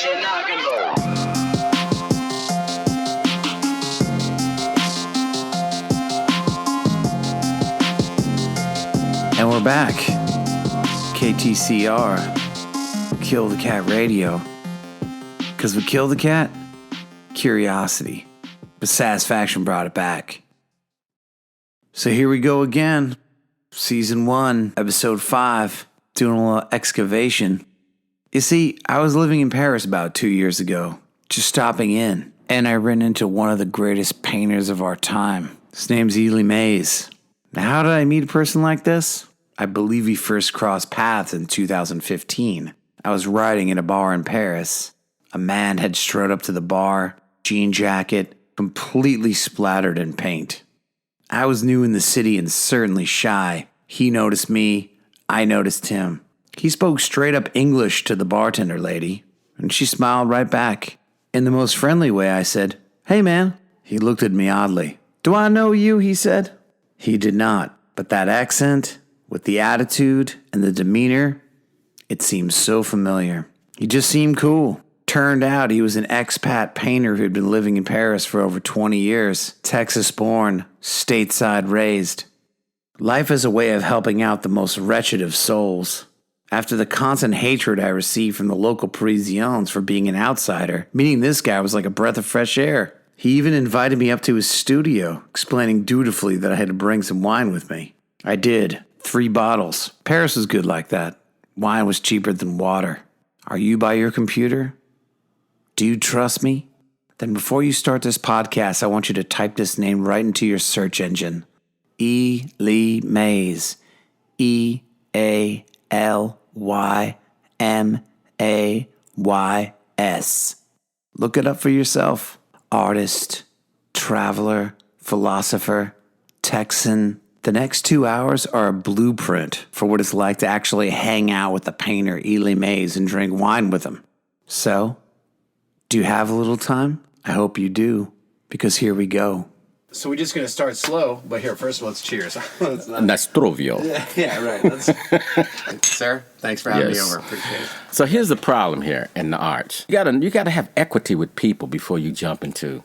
shit knock and roll. And we're back. KTCR, Kill the Cat Radio. Because we killed the cat? Curiosity. But satisfaction brought it back. So here we go again. Season 1, Episode 5. Doing a little excavation. You see, I was living in Paris about 2 years ago. Just stopping in. And I ran into one of the greatest painters of our time. His name's Ealy. Now, how did I meet a person like this? I believe we first crossed paths in 2015. I was riding in a bar in Paris. A man had strode up to the bar, jean jacket, completely splattered in paint. I was new in the city and certainly shy. He noticed me, I noticed him. He spoke straight up English to the bartender lady, and she smiled right back. In the most friendly way, I said, "Hey man." He looked at me oddly. "Do I know you?" he said. He did not, but that accent, with the attitude and the demeanor, it seemed so familiar. He just seemed cool. Turned out he was an expat painter who had been living in Paris for over 20 years, Texas-born, stateside raised. Life is a way of helping out the most wretched of souls. After the constant hatred I received from the local Parisians for being an outsider, meeting this guy was like a breath of fresh air. He even invited me up to his studio, explaining dutifully that I had to bring some wine with me. I did. 3 bottles. Paris was good like that. Wine was cheaper than water. Are you by your computer? Do you trust me? Then before you start this podcast, I want you to type this name right into your search engine. Ealy. E-A-L-Y-M-A-Y-S. Look it up for yourself. Artist, traveler, philosopher, Texan. The next 2 hours are a blueprint for what it's like to actually hang out with the painter Ealy and drink wine with him. So, do you have a little time? I hope you do, because here we go. So we're just going to start slow, but here, first of all, let's cheers. Nastrovio. Yeah, right. Sir, thanks for having me over. Appreciate it. So here's the problem here in the arts. You gotta have equity with people before you jump into.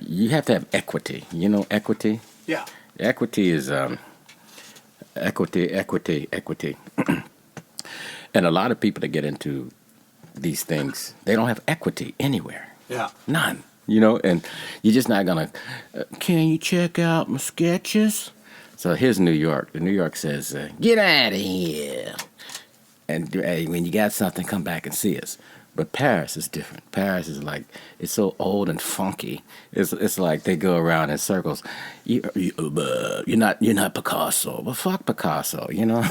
You have to have equity. You know equity? Yeah. Equity is equity. And a lot of people that get into these things, they don't have equity anywhere. Yeah. None. You know, and you're just not going to, can you check out my sketches? So here's New York. New York says, get out of here. And hey, when you got something, come back and see us. But Paris is different. Paris is like, it's so old and funky. It's like they go around in circles. You're not Picasso. Well, fuck Picasso, you know.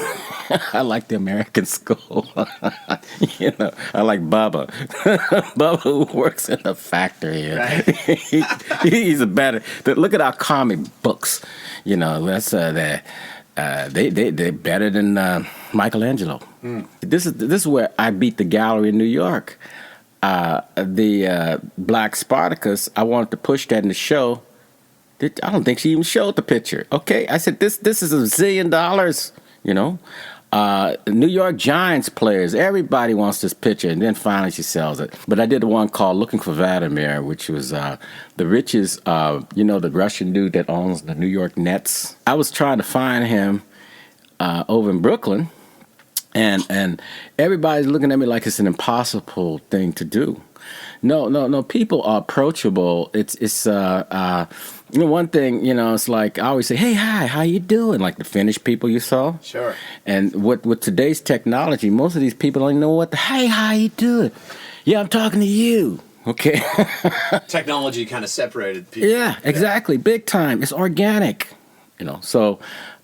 I like the American school. You know, I like Bubba. Bubba who works in the factory. Right. He's a better. Look at our comic books. You know, that's they're better than Michelangelo. This is where I beat the gallery in New York. The Black Spartacus, I wanted to push that in the show. I don't think she even showed the picture. Okay, I said this is $1 zillion. You know, New York Giants players, everybody wants this picture, and then finally she sells it. But I did one called Looking for Vladimir, which was the richest, the Russian dude that owns the New York Nets. I was trying to find him over in Brooklyn, and everybody's looking at me like it's an impossible thing to do. No. People are approachable. It's one thing, it's like I always say, hey, hi, how you doing? Like the Finnish people you saw. Sure. And with today's technology, most of these people don't know hey, how you doing? Yeah, I'm talking to you. Okay. Technology kind of separated people. Yeah, exactly. Big time. It's organic. So.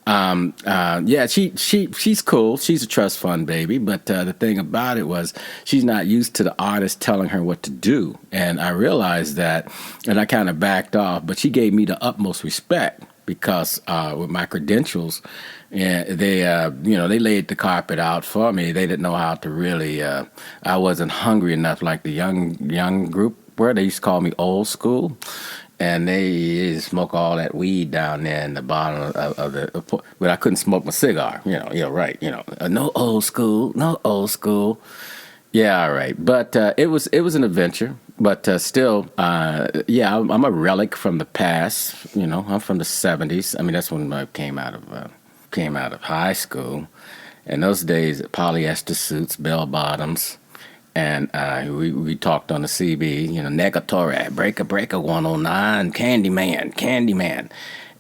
She's cool. She's a trust fund baby, but the thing about it was she's not used to the artist telling her what to do. And I realized that, and I kind of backed off, but she gave me the utmost respect because with my credentials, they laid the carpet out for me. They didn't know how to really, I wasn't hungry enough like the young group were. They used to call me old school. And they smoke all that weed down there in the bottom of the, but I couldn't smoke my cigar. No old school. Yeah, all right. But it was an adventure. But still, yeah, I'm a relic from the past. You know, I'm from the '70s. I mean, that's when I came out of high school. In those days, polyester suits, bell bottoms, and we talked on the CB. You know, Negatory, Breaker, 109, Candyman.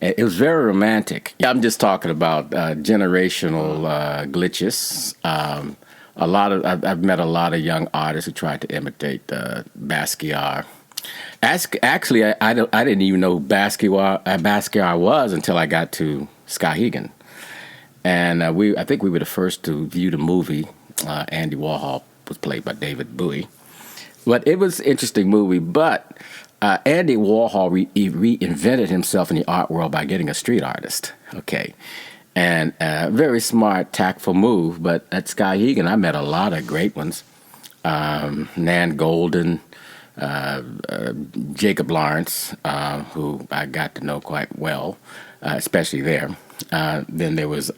It was very romantic. I'm just talking about generational glitches. I've met a lot of young artists who tried to imitate Basquiat. Actually, I didn't even know who Basquiat was until I got to Skowhegan, and I think we were the first to view the movie. Andy Warhol was played by David Bowie, but it was an interesting movie. But Andy Warhol reinvented himself in the art world by getting a street artist. Okay. And very smart, tactful move. But at Skowhegan, I met a lot of great ones. Nan Golden, Jacob Lawrence, who I got to know quite well, especially there. Then there was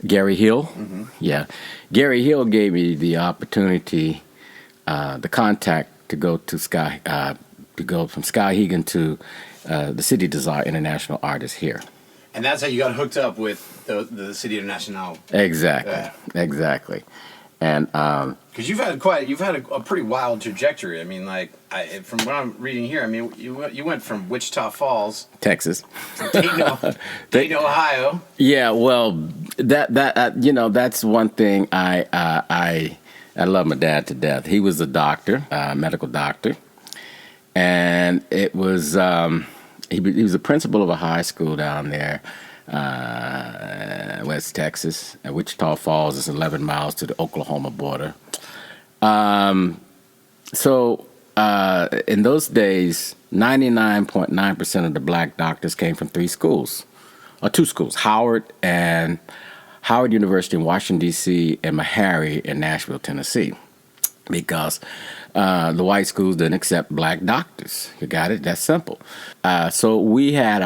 Gary Hill. Mm-hmm. Yeah. Gary Hill gave me the opportunity, the contact to go from Skowhegan to the City Desire International Artists here. And that's how you got hooked up with the City International. Exactly. And because you've had a pretty wild trajectory. I mean, like from what I'm reading here, I mean, you went from Wichita Falls, Texas, to Dayton, Ohio. Yeah, well, that's one thing I love my dad to death. He was a doctor, medical doctor, and it was he was the principal of a high school down there, West Texas. Wichita Falls is 11 miles to the Oklahoma border. So in those days, 99.9% of the black doctors came from two schools, Howard University in Washington, D.C., and Meharry in Nashville, Tennessee, because the white schools didn't accept black doctors. You got it? That's simple. So we had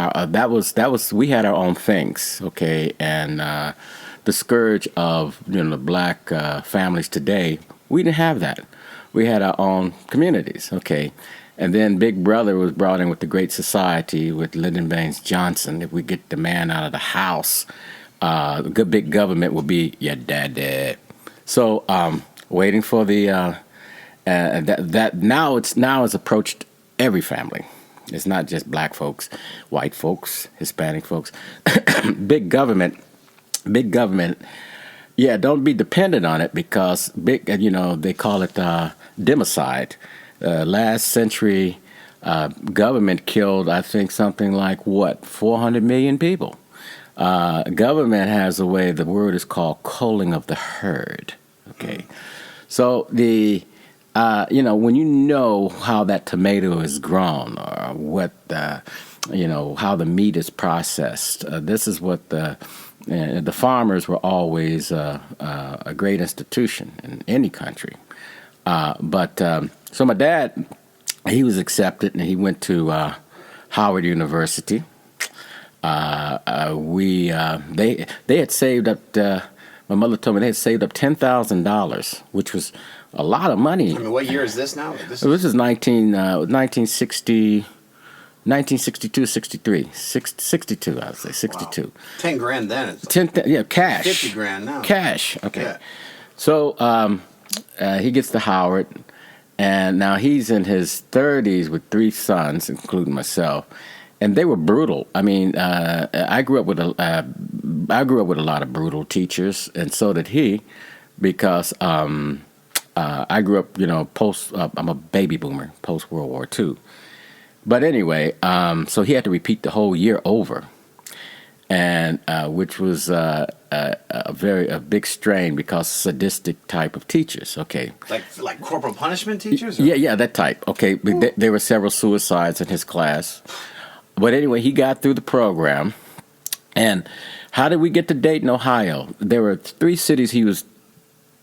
we had our own things, okay? And the scourge of the black families today, we didn't have that. We had our own communities, okay? And then Big Brother was brought in with the Great Society with Lyndon Baines Johnson. If we get the man out of the house, the good big government will be your dad. So waiting for the that now it's approached every family. It's not just black folks, white folks, Hispanic folks. Big government. Yeah, don't be dependent on it because they call it democide. Last century, government killed, I think, something like 400 million people. Government has a way. The word is called culling of the herd. Okay, so when you know how that tomato is grown or what how the meat is processed. This is what the farmers were always a great institution in any country. So my dad, he was accepted and he went to Howard University. They had saved up. My mother told me they had saved up $10,000, which was a lot of money. I mean, what year is this now? This is 1960. 1962, 63, 62, I would say, 62. Wow. 10 grand then. It's cash. 50 grand now. Cash, okay. Yeah. So he gets to Howard, and now he's in his 30s with 3 sons, including myself, and they were brutal. I mean, I grew up with a lot of brutal teachers, and so did he, because I grew up, I'm a baby boomer, post World War II. But anyway, so he had to repeat the whole year over, and which was a big strain because sadistic type of teachers. Okay, like corporal punishment teachers. Or? Yeah, that type. Okay, there were several suicides in his class, but anyway, he got through the program. And how did we get to Dayton, Ohio? There were 3 cities he was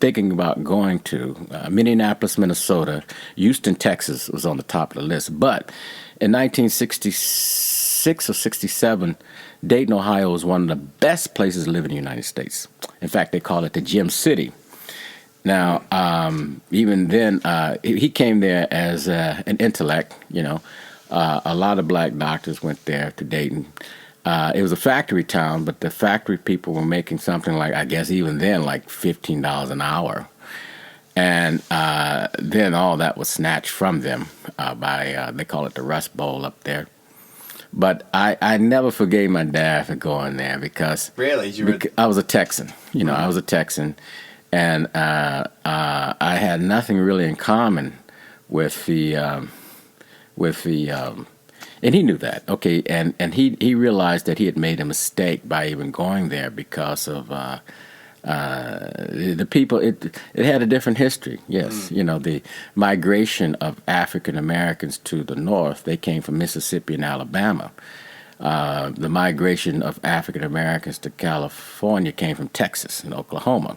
thinking about going to: Minneapolis, Minnesota, Houston, Texas was on the top of the list, but in 1966, '66 or '67, Dayton, Ohio was one of the best places to live in the United States. In fact, they call it the Gem City. Now, even then, he came there as an intellect, a lot of black doctors went there to Dayton. It was a factory town, but the factory people were making something like, I guess even then, like $15 an hour. And then all that was snatched from them by, they call it the Rust Bowl up there. But I never forgave my dad for going there because really? I was a Texan. I was a Texan. And I had nothing really in common with the and he knew that, okay, and he realized that he had made a mistake by even going there because of the people. It had a different history, yes. The migration of African Americans to the north, they came from Mississippi and Alabama. The migration of African Americans to California came from Texas and Oklahoma.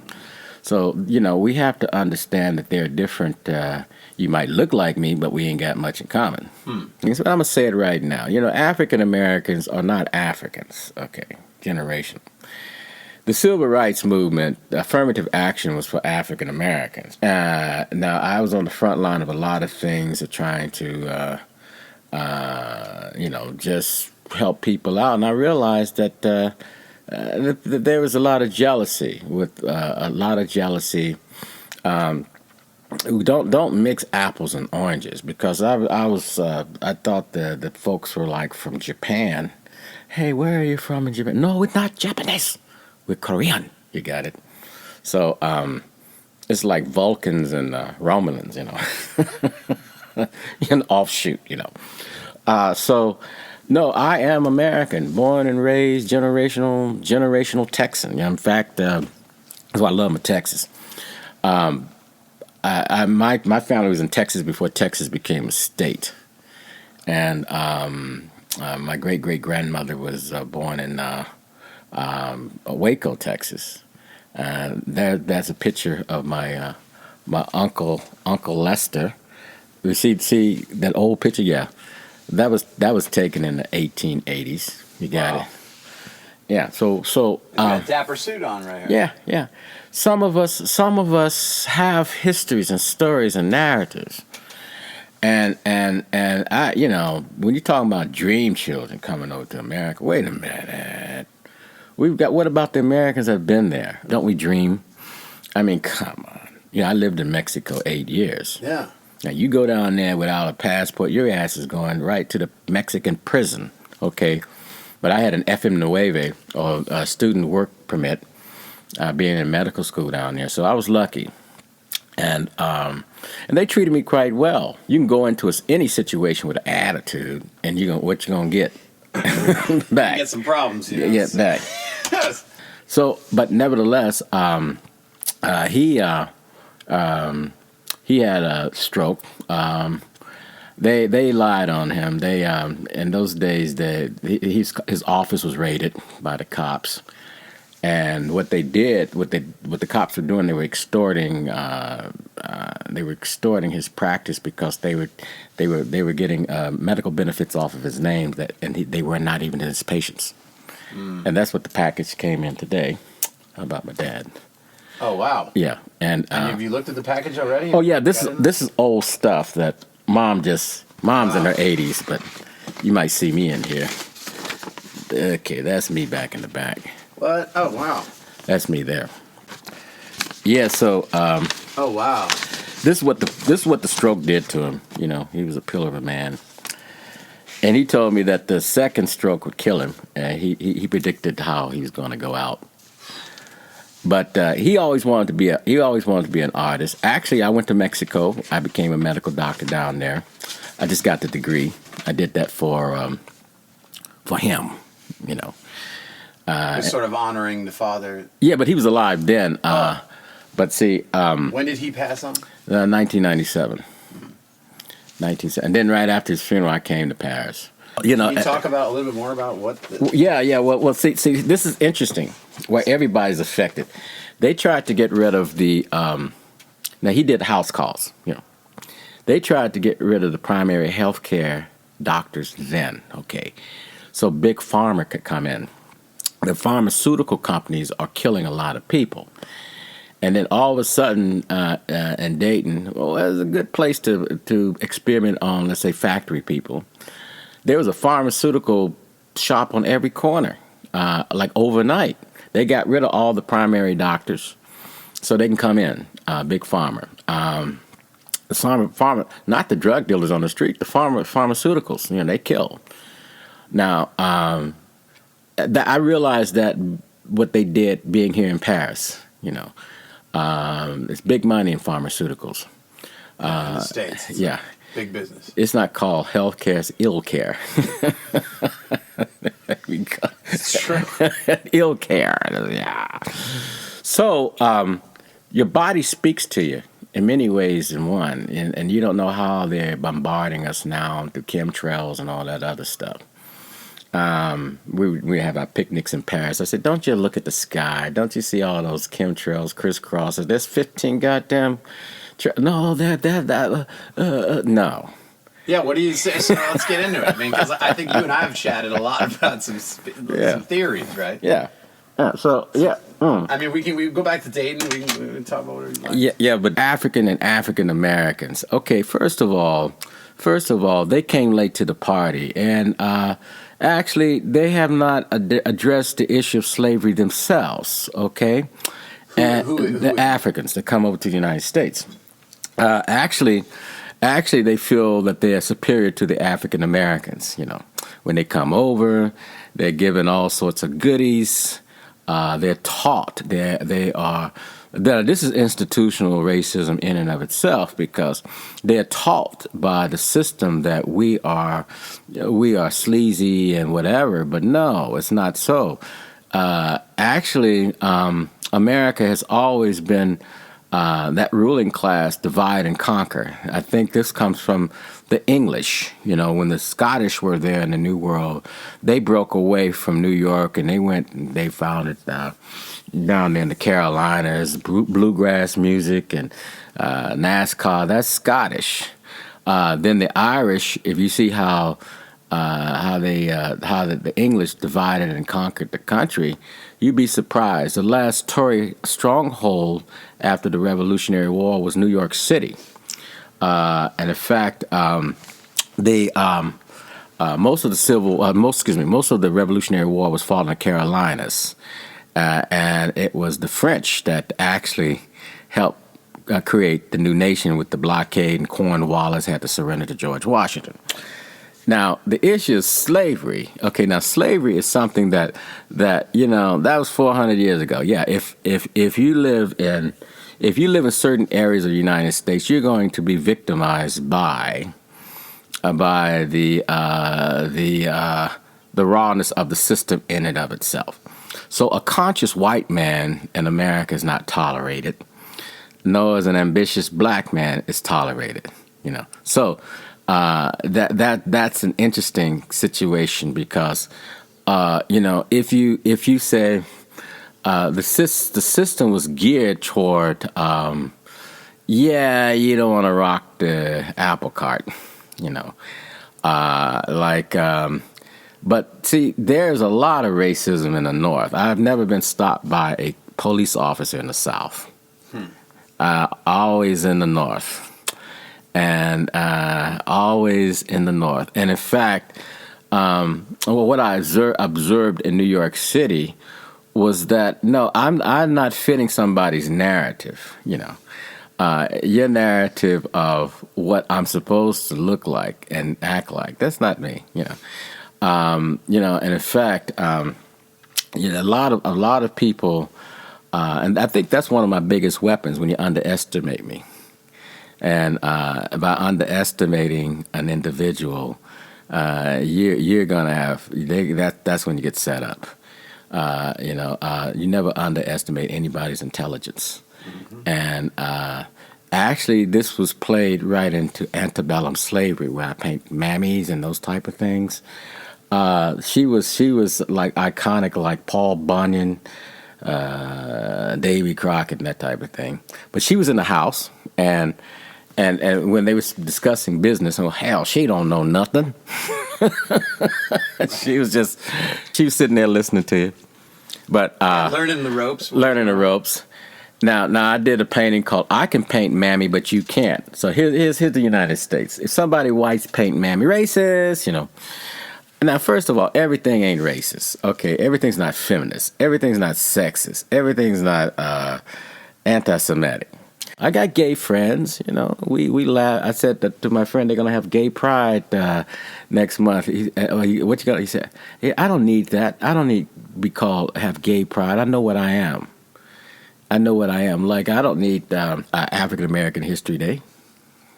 So, we have to understand that they're different. You might look like me, but we ain't got much in common. And so I'm going to say it right now. African Americans are not Africans, okay, generational. The Civil Rights Movement, affirmative action was for African Americans. Now, I was on the front line of a lot of things of trying to, just help people out. And I realized that there was a lot of jealousy. Don't mix apples and oranges, because I thought the folks were like from Japan. Hey, where are you from in Japan? No, we're not Japanese. We're Korean. You got it. So it's like Vulcans and Romulans, an offshoot, So. No, I am American, born and raised, generational Texan. In fact, that's why I love my Texas. My family was in Texas before Texas became a state, and my great-great-grandmother was born in Waco, Texas. That's a picture of my uncle Lester. You see that old picture? Yeah. That was taken in the 1880s. You got it. Yeah. So got a dapper suit on right here. Yeah. Some of us have histories and stories and narratives. And I, when you're talking about dream children coming over to America, wait a minute. What about the Americans that have been there? Don't we dream? I mean, come on. I lived in Mexico 8 years. Yeah. Now, you go down there without a passport, your ass is going right to the Mexican prison, okay? But I had an FM9, or a student work permit, being in medical school down there, so I was lucky. And they treated me quite well. You can go into any situation with an attitude, and what you're going to get back. Get some problems, Get back. So, but nevertheless, he had a stroke. They lied on him. They in those days his office was raided by the cops, and what they did, what the cops were doing, they were extorting his practice, because they were getting medical benefits off of his name they were not even his patients, and that's what the package came in today about my dad. Oh, wow. Yeah, and have you looked at the package already? Oh yeah, this is old stuff that mom's in her 80s, but you might see me in here. Okay, that's me back in the back. What? Oh, wow. That's me there. Yeah, so oh, wow. This is what the stroke did to him. He was a pillar of a man. And he told me that the second stroke would kill him. He predicted how he was going to go out. But he always wanted to be an artist. Actually, I went to Mexico. I became a medical doctor down there. I just got the degree. I did that for him, Just sort of honoring the father. Yeah, but he was alive then. But see, when did he pass on? 1997. 1997. And then right after his funeral, I came to Paris. Can you talk about a little bit more about what? Yeah. Well, see, this is interesting. Where everybody's affected. They tried to get rid of the. Now he did house calls. They tried to get rid of the primary health care doctors then. Okay, so Big Pharma could come in. The pharmaceutical companies are killing a lot of people. And then all of a sudden, in Dayton, well, it was a good place to experiment on, let's say, factory people. There was a pharmaceutical shop on every corner, like overnight. They got rid of all the primary doctors so they can come in, Big Pharma. The pharma, not the drug dealers on the street, the pharmaceuticals, they kill. Now, I realized that what they did being here in Paris, it's big money in pharmaceuticals. In the States. Yeah. Big business. It's not called healthcare, it's ill care. It's true. Ill care, yeah. So your body speaks to you in many ways in one, and you don't know how they're bombarding us now through chemtrails and all that other stuff. We have our picnics in Paris. I said, don't you look at the sky? Don't you see all those chemtrails crisscrossing? There's 15 goddamn... No, no. Yeah, what do you say? So let's get into it. I mean, because I think you and I have chatted a lot about some theories, right? Yeah. So, yeah. I mean, we go back to Dayton. We can talk about whatever you like. Yeah, but African and African Americans. Okay, first of all, they came late to the party, and actually, they have not addressed the issue of slavery themselves. Okay, who the Africans that come over to the United States. Actually, they feel that they are superior to the African Americans. When they come over, they're given all sorts of goodies. They're taught. This is institutional racism in and of itself, because they're taught by the system that we are sleazy and whatever. But no, it's not so. Actually, America has always been that ruling class, divide and conquer. I think this comes from the English. When the Scottish were there in the New World, they broke away from New York and they founded down there in the Carolinas, bluegrass music and NASCAR. That's Scottish. Then the Irish, if you see how the English divided and conquered the country, you'd be surprised. The last Tory stronghold after the Revolutionary War was New York City, and in fact, most of the Revolutionary War was fought in the Carolinas, and it was the French that actually helped create the new nation with the blockade, and Cornwallis had to surrender to George Washington. Now, the issue is slavery. Okay, now slavery is something that was 400 years ago. Yeah, if you live in certain areas of the United States, you're going to be victimized by the rawness of the system in and of itself. So a conscious white man in America is not tolerated, nor is an ambitious black man is tolerated. So. That's an interesting situation, because if you say the system was geared toward you don't want to rock the apple cart, but see, there's a lot of racism in the North. I've never been stopped by a police officer in the South. Always in the North. And always in the North. And in fact, what I observed in New York City was that, no, I'm not fitting somebody's narrative, your narrative of what I'm supposed to look like and act like. That's not me, and in fact, a lot of people, and I think that's one of my biggest weapons when you underestimate me. And by underestimating an individual, you're gonna have that's when you get set up. You never underestimate anybody's intelligence. Mm-hmm. And actually, this was played right into antebellum slavery, where I paint mammies and those type of things. She was like iconic, like Paul Bunyan, Davy Crockett, and that type of thing. But she was in the house, and when they was discussing business, oh hell, she don't know nothing. She was sitting there listening to you. But learning the ropes. Learning the ropes. Now I did a painting called "I Can Paint Mammy, But You Can't." So here's the United States. If somebody whites paint Mammy, racist, you know. Now, first of all, everything ain't racist. Okay, everything's not feminist. Everything's not sexist. Everything's not anti-Semitic. I got gay friends, you know. We laugh. I said that to my friend, they're gonna have gay pride next month. What you got? He said, "Hey, I don't need that. I don't need have gay pride. I know what I am. I know what I am. Like I don't need African American History Day.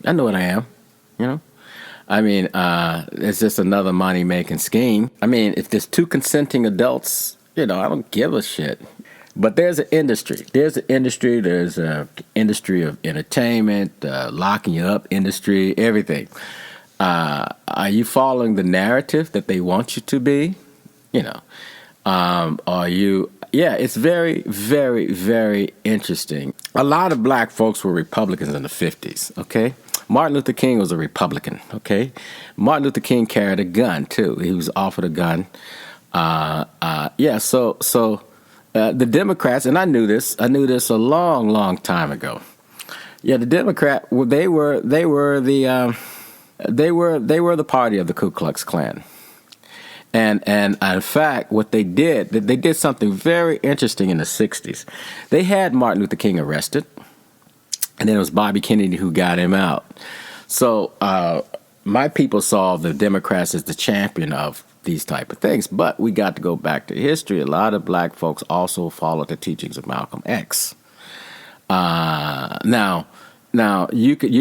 I know what I am. You know. I mean, it's just another money making scheme. I mean, if there's two consenting adults, you know, I don't give a shit." But there's an industry. There's an industry of entertainment, locking you up industry, everything. Are you following the narrative that they want you to be? You know, are you? Yeah, it's very, very, very interesting. A lot of black folks were Republicans in the 50s, okay? Martin Luther King was a Republican, okay? Martin Luther King carried a gun, too. He was offered a gun. The Democrats, and I knew this a long, long time ago. Yeah, the Democrat, they were the party of the Ku Klux Klan, and in fact, what they did something very interesting in the '60s. They had Martin Luther King arrested, and then it was Bobby Kennedy who got him out. So my people saw the Democrats as the champion of these type of things, but we got to go back to history. A lot of black folks also followed the teachings of Malcolm X. Now you could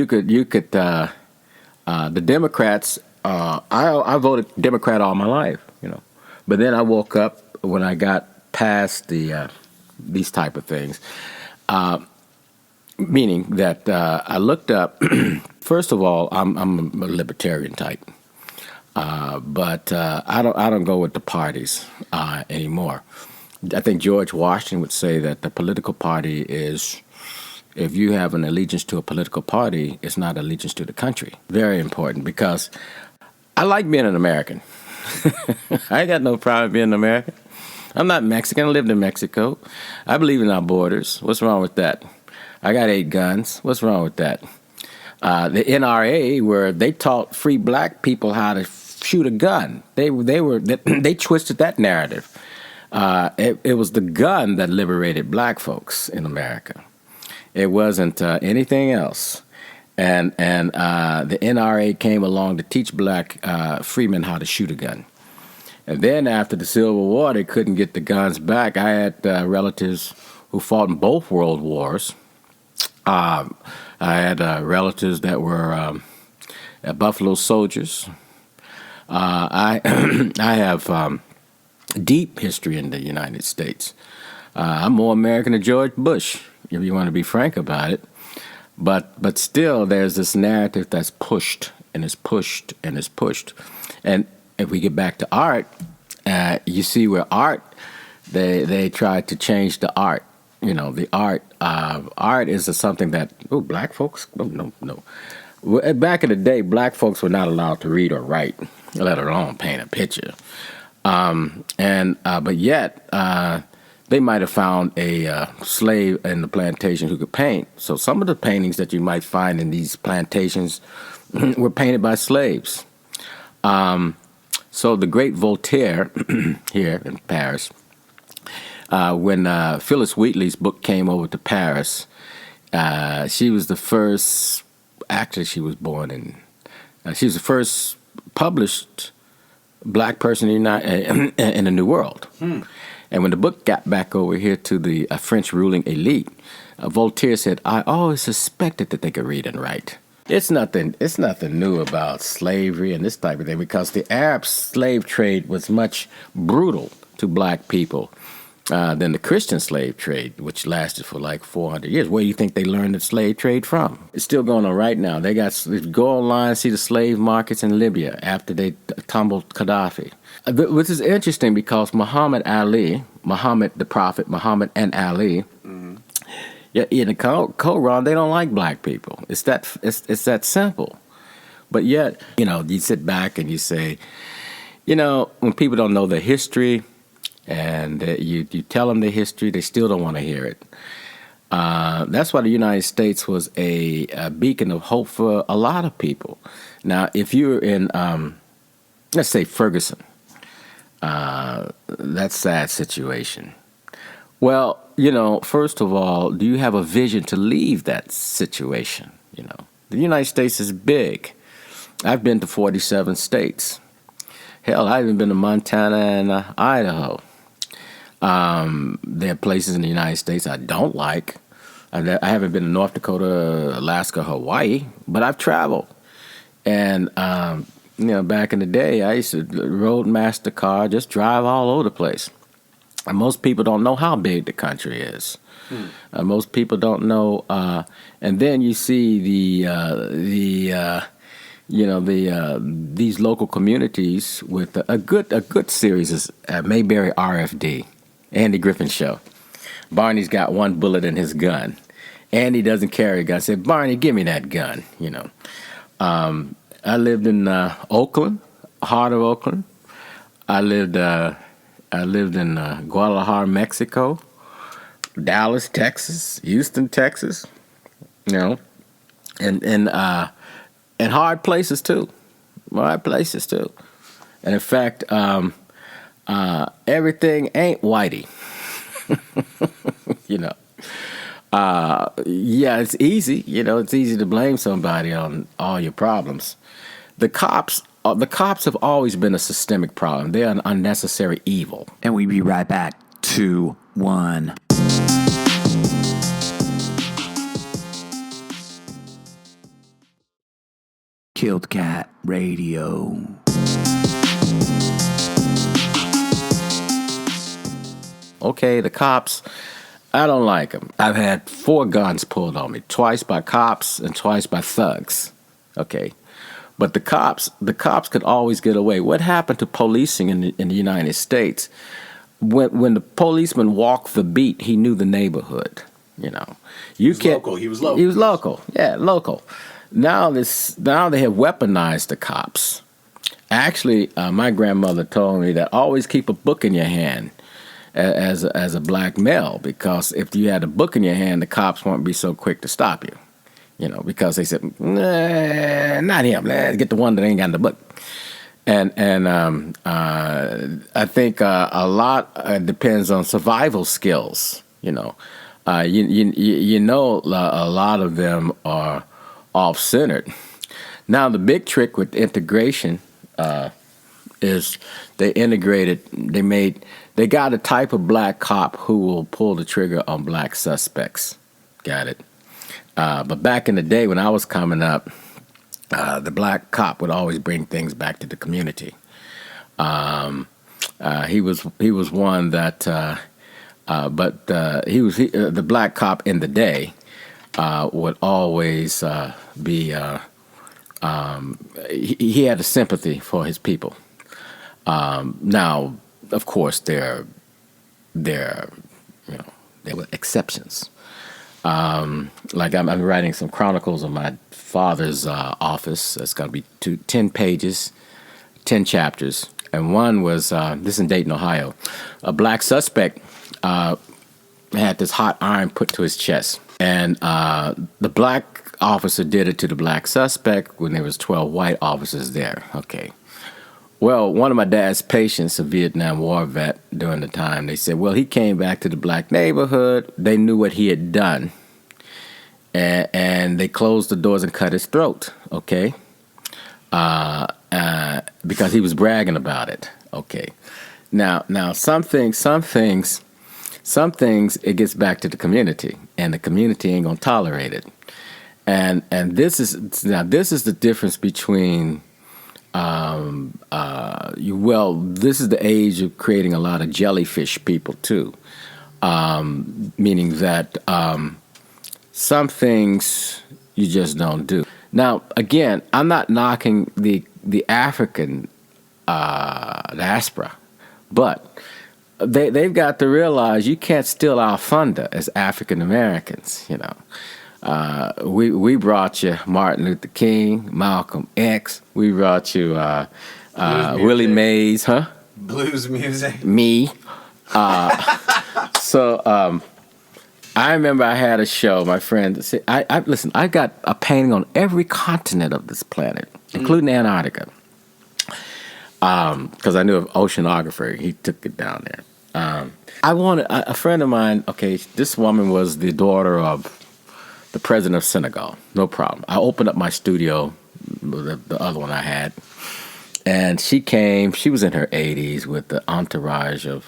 the Democrats. I voted Democrat all my life, you know, but then I woke up when I got past these type of things, meaning that I looked up. First of all, I'm a libertarian type. But I don't go with the parties anymore. I think George Washington would say that the political party is, if you have an allegiance to a political party, it's not allegiance to the country. Very important, because I like being an American. I ain't got no problem being an American. I'm not Mexican. I lived in Mexico. I believe in our borders. What's wrong with that? I got 8 guns. What's wrong with that? The NRA, where they taught free black people how to shoot a gun. They twisted that narrative. It was the gun that liberated black folks in America. It wasn't anything else. And the NRA came along to teach black freemen how to shoot a gun. And then after the Civil War, they couldn't get the guns back. I had relatives who fought in both world wars. I had relatives that were Buffalo Soldiers. I have deep history in the United States. I'm more American than George Bush, if you want to be frank about it. But still, there's this narrative that's pushed and is pushed and is pushed. And if we get back to art, you see where art, they tried to change the art. You know, the art is something that, black folks? No. Back in the day, black folks were not allowed to read or write, let alone paint a picture. But yet, they might have found a slave in the plantation who could paint. So some of the paintings that you might find in these plantations were painted by slaves. So the great Voltaire here in Paris, when Phyllis Wheatley's book came over to Paris, she was the first. Actually, she was born in. She was the first published black person in the New World. And when the book got back over here to the French ruling elite, Voltaire said, "I always suspected that they could read and write." It's nothing new about slavery and this type of thing, because the Arab slave trade was much brutal to black people than the Christian slave trade, which lasted for like 400 years. Where do you think they learned the slave trade from? It's still going on right now. Go online, see the slave markets in Libya after they tumbled Gaddafi. Which is interesting, because Muhammad the Prophet, Muhammad and Ali, in the Quran, they don't like black people. It's that simple. But yet, you sit back and you say, when people don't know their history and you tell them their history, they still don't want to hear it. That's why the United States was a beacon of hope for a lot of people. Now, if you're in, let's say, Ferguson, that sad situation. Well, first of all, do you have a vision to leave that situation? The United States is big. I've been to 47 states. Hell, I've even been to Montana and Idaho. There are places in the United States I don't like. I haven't been to North Dakota, Alaska, Hawaii, but I've traveled. And, back in the day, I used to roadmaster car, just drive all over the place. And most people don't know how big the country is. Most people don't know. And then you see these local communities with a good series is Mayberry RFD, Andy Griffin Show. Barney's got one bullet in his gun. Andy doesn't carry a gun. I said, Barney, give me that gun. I lived in Oakland, heart of Oakland. I lived in Guadalajara, Mexico, Dallas, Texas, Houston, Texas. And hard places too. Hard places too. And in fact, everything ain't whitey. It's easy. It's easy to blame somebody on all your problems. The cops have always been a systemic problem. They're an unnecessary evil. And we be right back. 2, 1. Killed Cat Radio. Okay, the cops, I don't like them. I've had 4 guns pulled on me, twice by cops and twice by thugs. Okay, but the cops could always get away. What happened to policing in the United States? When the policeman walked the beat, he knew the neighborhood. He was local. He was local. Yeah, local. Now they have weaponized the cops. Actually, my grandmother told me that always keep a book in your hand as a black male, because if you had a book in your hand, the cops won't be so quick to stop you. Because they said, nah, not him. Let's get the one that ain't got the book. And I think a lot depends on survival skills. A lot of them are off-centered. Now, the big trick with integration is they got a type of black cop who will pull the trigger on black suspects. Got it. But back in the day when I was coming up, the black cop would always bring things back to the community. He was one that, the black cop in the day would always be. He had a sympathy for his people. Now, of course, there were exceptions. Like I'm writing some chronicles of my father's office. It's going to be 10 pages, 10 chapters. And one was, this is in Dayton, Ohio. A black suspect had this hot iron put to his chest. And the black officer did it to the black suspect when there was 12 white officers there. Okay. Well, one of my dad's patients, a Vietnam War vet during the time, they said, well, he came back to the black neighborhood. They knew what he had done. And they closed the doors and cut his throat, okay? Because he was bragging about it, okay? Now, some things, it gets back to the community, and the community ain't gonna tolerate it. And this is the difference between, this is the age of creating a lot of jellyfish people too, meaning that some things you just don't do. Now, again, I'm not knocking the African diaspora, but they've got to realize you can't steal our thunder as African Americans. we brought you Martin Luther King, Malcolm X. We brought you Willie Mays, huh? Blues music. Me. So I remember I had a show. My friend said, listen. I got a painting on every continent of this planet, including Antarctica, because I knew an oceanographer. He took it down there. I wanted a friend of mine. Okay, this woman was the daughter of the president of Senegal. No problem. I opened up my studio, the other one I had, and she came. She was in her 80s with the entourage of,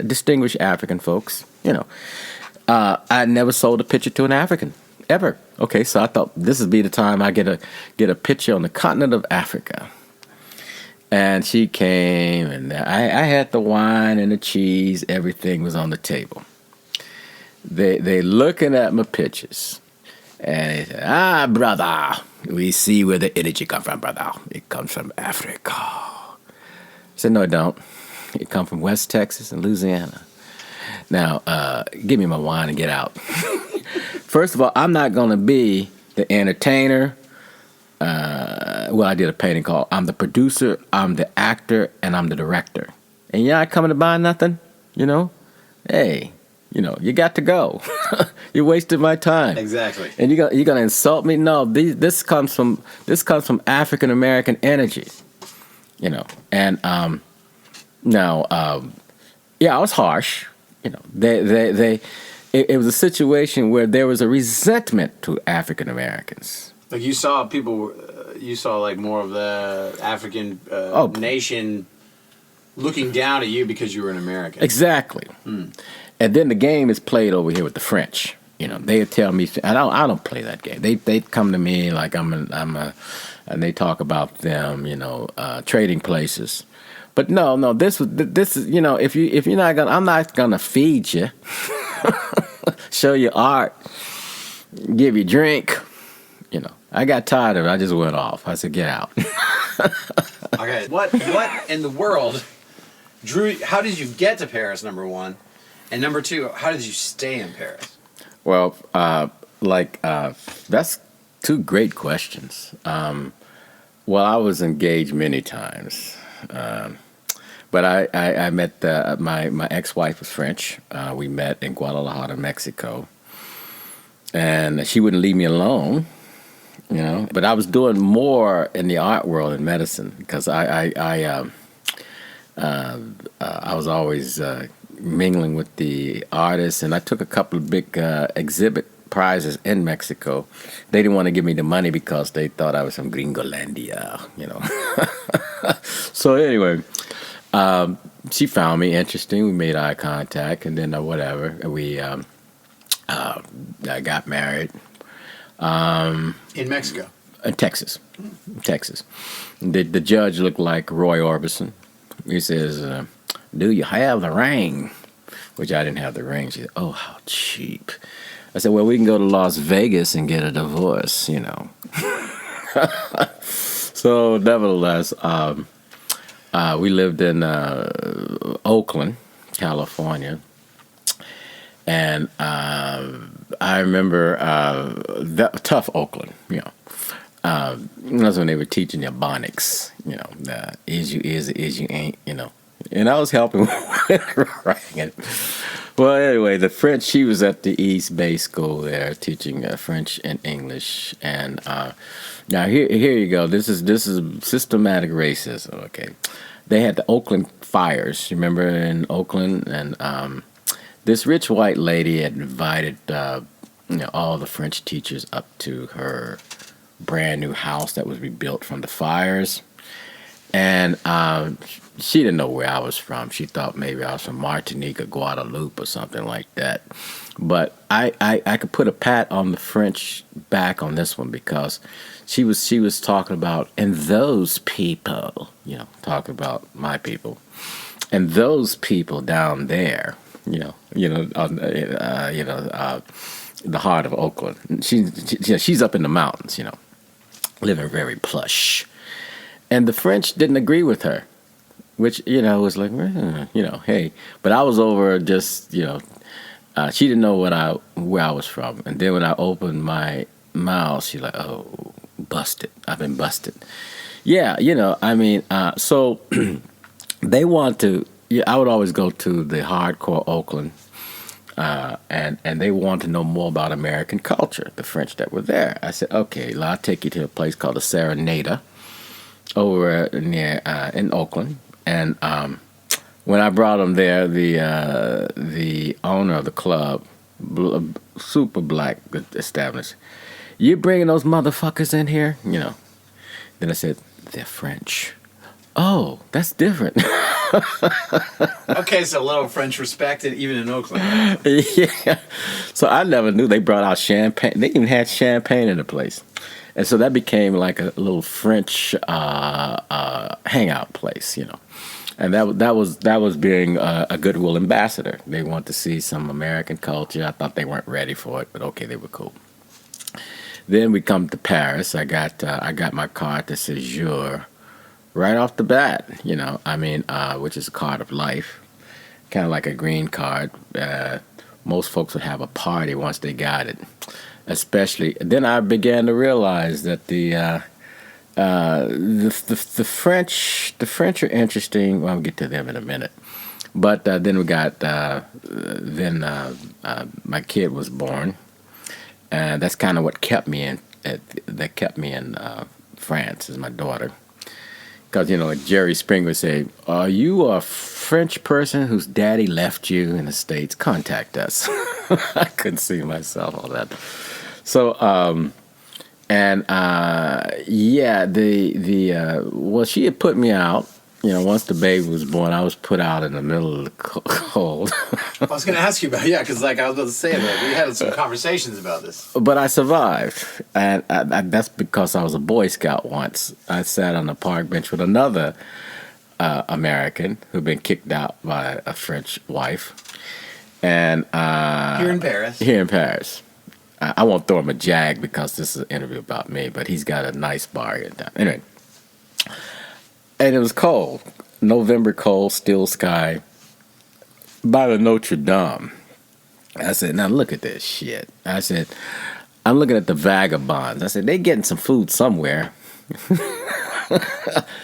distinguished African folks. I never sold a picture to an African ever. Okay, so I thought this would be the time I get a picture on the continent of Africa. And she came, and I had the wine and the cheese. Everything was on the table. They looking at my pictures, and they said, brother, we see where the energy come from, brother. It comes from Africa. I said, no, it don't. It come from West Texas and Louisiana. Now, give me my wine and get out. First of all, I'm not going to be the entertainer. I did a painting called I'm the producer, I'm the actor, and I'm the director. And you're not coming to buy nothing, Hey, you got to go. You wasted my time. Exactly. And you're gonna insult me? No, this comes from African American energy, And now, I was harsh. It was a situation where there was a resentment to African Americans. Like you saw like more of the African nation looking down at you because you were an American. Exactly. And then the game is played over here with the French. They tell me I don't play that game. They come to me like and they talk about them, trading places. But no, this is if you're not gonna, I'm not gonna feed you, show you art, give you drink. I got tired of it. I just went off. I said, get out. Okay. What in the world drew? How did you get to Paris? Number one, and number two, how did you stay in Paris? Well, that's two great questions. Well, I was engaged many times, but I met my ex-wife was French. We met in Guadalajara, Mexico, and she wouldn't leave me alone. But I was doing more in the art world and medicine because I was always mingling with the artists, and I took a couple of big exhibit prizes in Mexico. They didn't want to give me the money because they thought I was from Gringolandia, So anyway, she found me interesting. We made eye contact, and then we I got married. In Mexico? In Texas. The judge looked like Roy Orbison. He says, do you have the ring? Which I didn't have the ring. She said, oh, how cheap. I said, well, we can go to Las Vegas and get a divorce, So nevertheless, we lived in Oakland, California. And I remember tough Oakland, that's when they were teaching you phonics, the is you is, the is you ain't, And I was helping with writing it. Well, anyway, the French, she was at the East Bay School there teaching French and English. And now here you go. This is systematic racism, okay? They had the Oakland fires, remember, in Oakland? And this rich white lady had invited all the French teachers up to her brand new house that was rebuilt from the fires. And she didn't know where I was from. She thought maybe I was from Martinique or Guadeloupe or something like that. But I could put a pat on the French back on this one because she was talking about, and those people, talking about my people, and those people down there, the heart of Oakland. She's up in the mountains, living very plush. And the French didn't agree with her, which, was like, hey. But I was over just, She didn't know where I was from, and then when I opened my mouth, she's like, "Oh, busted! I've been busted." Yeah, I mean, so they want to. Yeah, I would always go to the hardcore Oakland, and they want to know more about American culture, the French that were there. I said, "Okay, well, I'll take you to a place called the Serenada over near in Oakland," and when I brought them there, the owner of the club, super black established, "You bringing those motherfuckers in here?" Then I said, "They're French." "Oh, that's different." Okay, so a little French respected even in Oakland. Yeah. So I never knew they brought out champagne. They even had champagne in the place. And so that became like a little French hangout place, And that was being a goodwill ambassador. They want to see some American culture. I thought they weren't ready for it, but okay, they were cool. Then we come to Paris. I got my carte de séjour right off the bat, which is a card of life, kind of like a green card. Most folks would have a party once they got it. Especially then, I began to realize that the French are interesting. Well, I'll get to them in a minute. But then we got my kid was born, and that's kind of what kept me in. That kept me in France is my daughter. Because, like Jerry Springer would say, "Are you a French person whose daddy left you in the States? Contact us." I couldn't see myself all that. So, well, she had put me out. Once the baby was born, I was put out in the middle of the cold. I was going to ask you about, I was about to say that. We had some conversations about this. But I survived, and that's because I was a Boy Scout once. I sat on the park bench with another American who'd been kicked out by a French wife. And Here in Paris. I won't throw him a jag because this is an interview about me, but he's got a nice bar here in town. Anyway. And it was cold. November cold, still sky. By the Notre Dame. I said, "Now look at this shit." I said, "I'm looking at the vagabonds." I said, "They getting some food somewhere."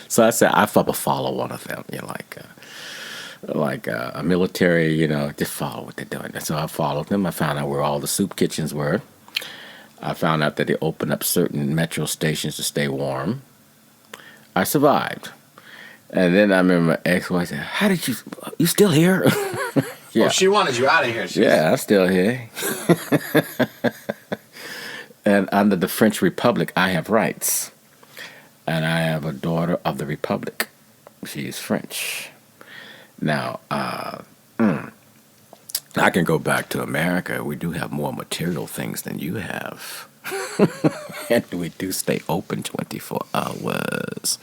So I said, "I follow one of them. Like a military, just follow what they're doing." And so I followed them. I found out where all the soup kitchens were. I found out that they opened up certain metro stations to stay warm. I survived. And then I remember my ex-wife said, "How did you still here?" Yeah. Well, she wanted you out of here. I'm still here. And under the French Republic, I have rights. And I have a daughter of the Republic. She is French. Now, I can go back to America. We do have more material things than you have. And we do stay open 24 hours.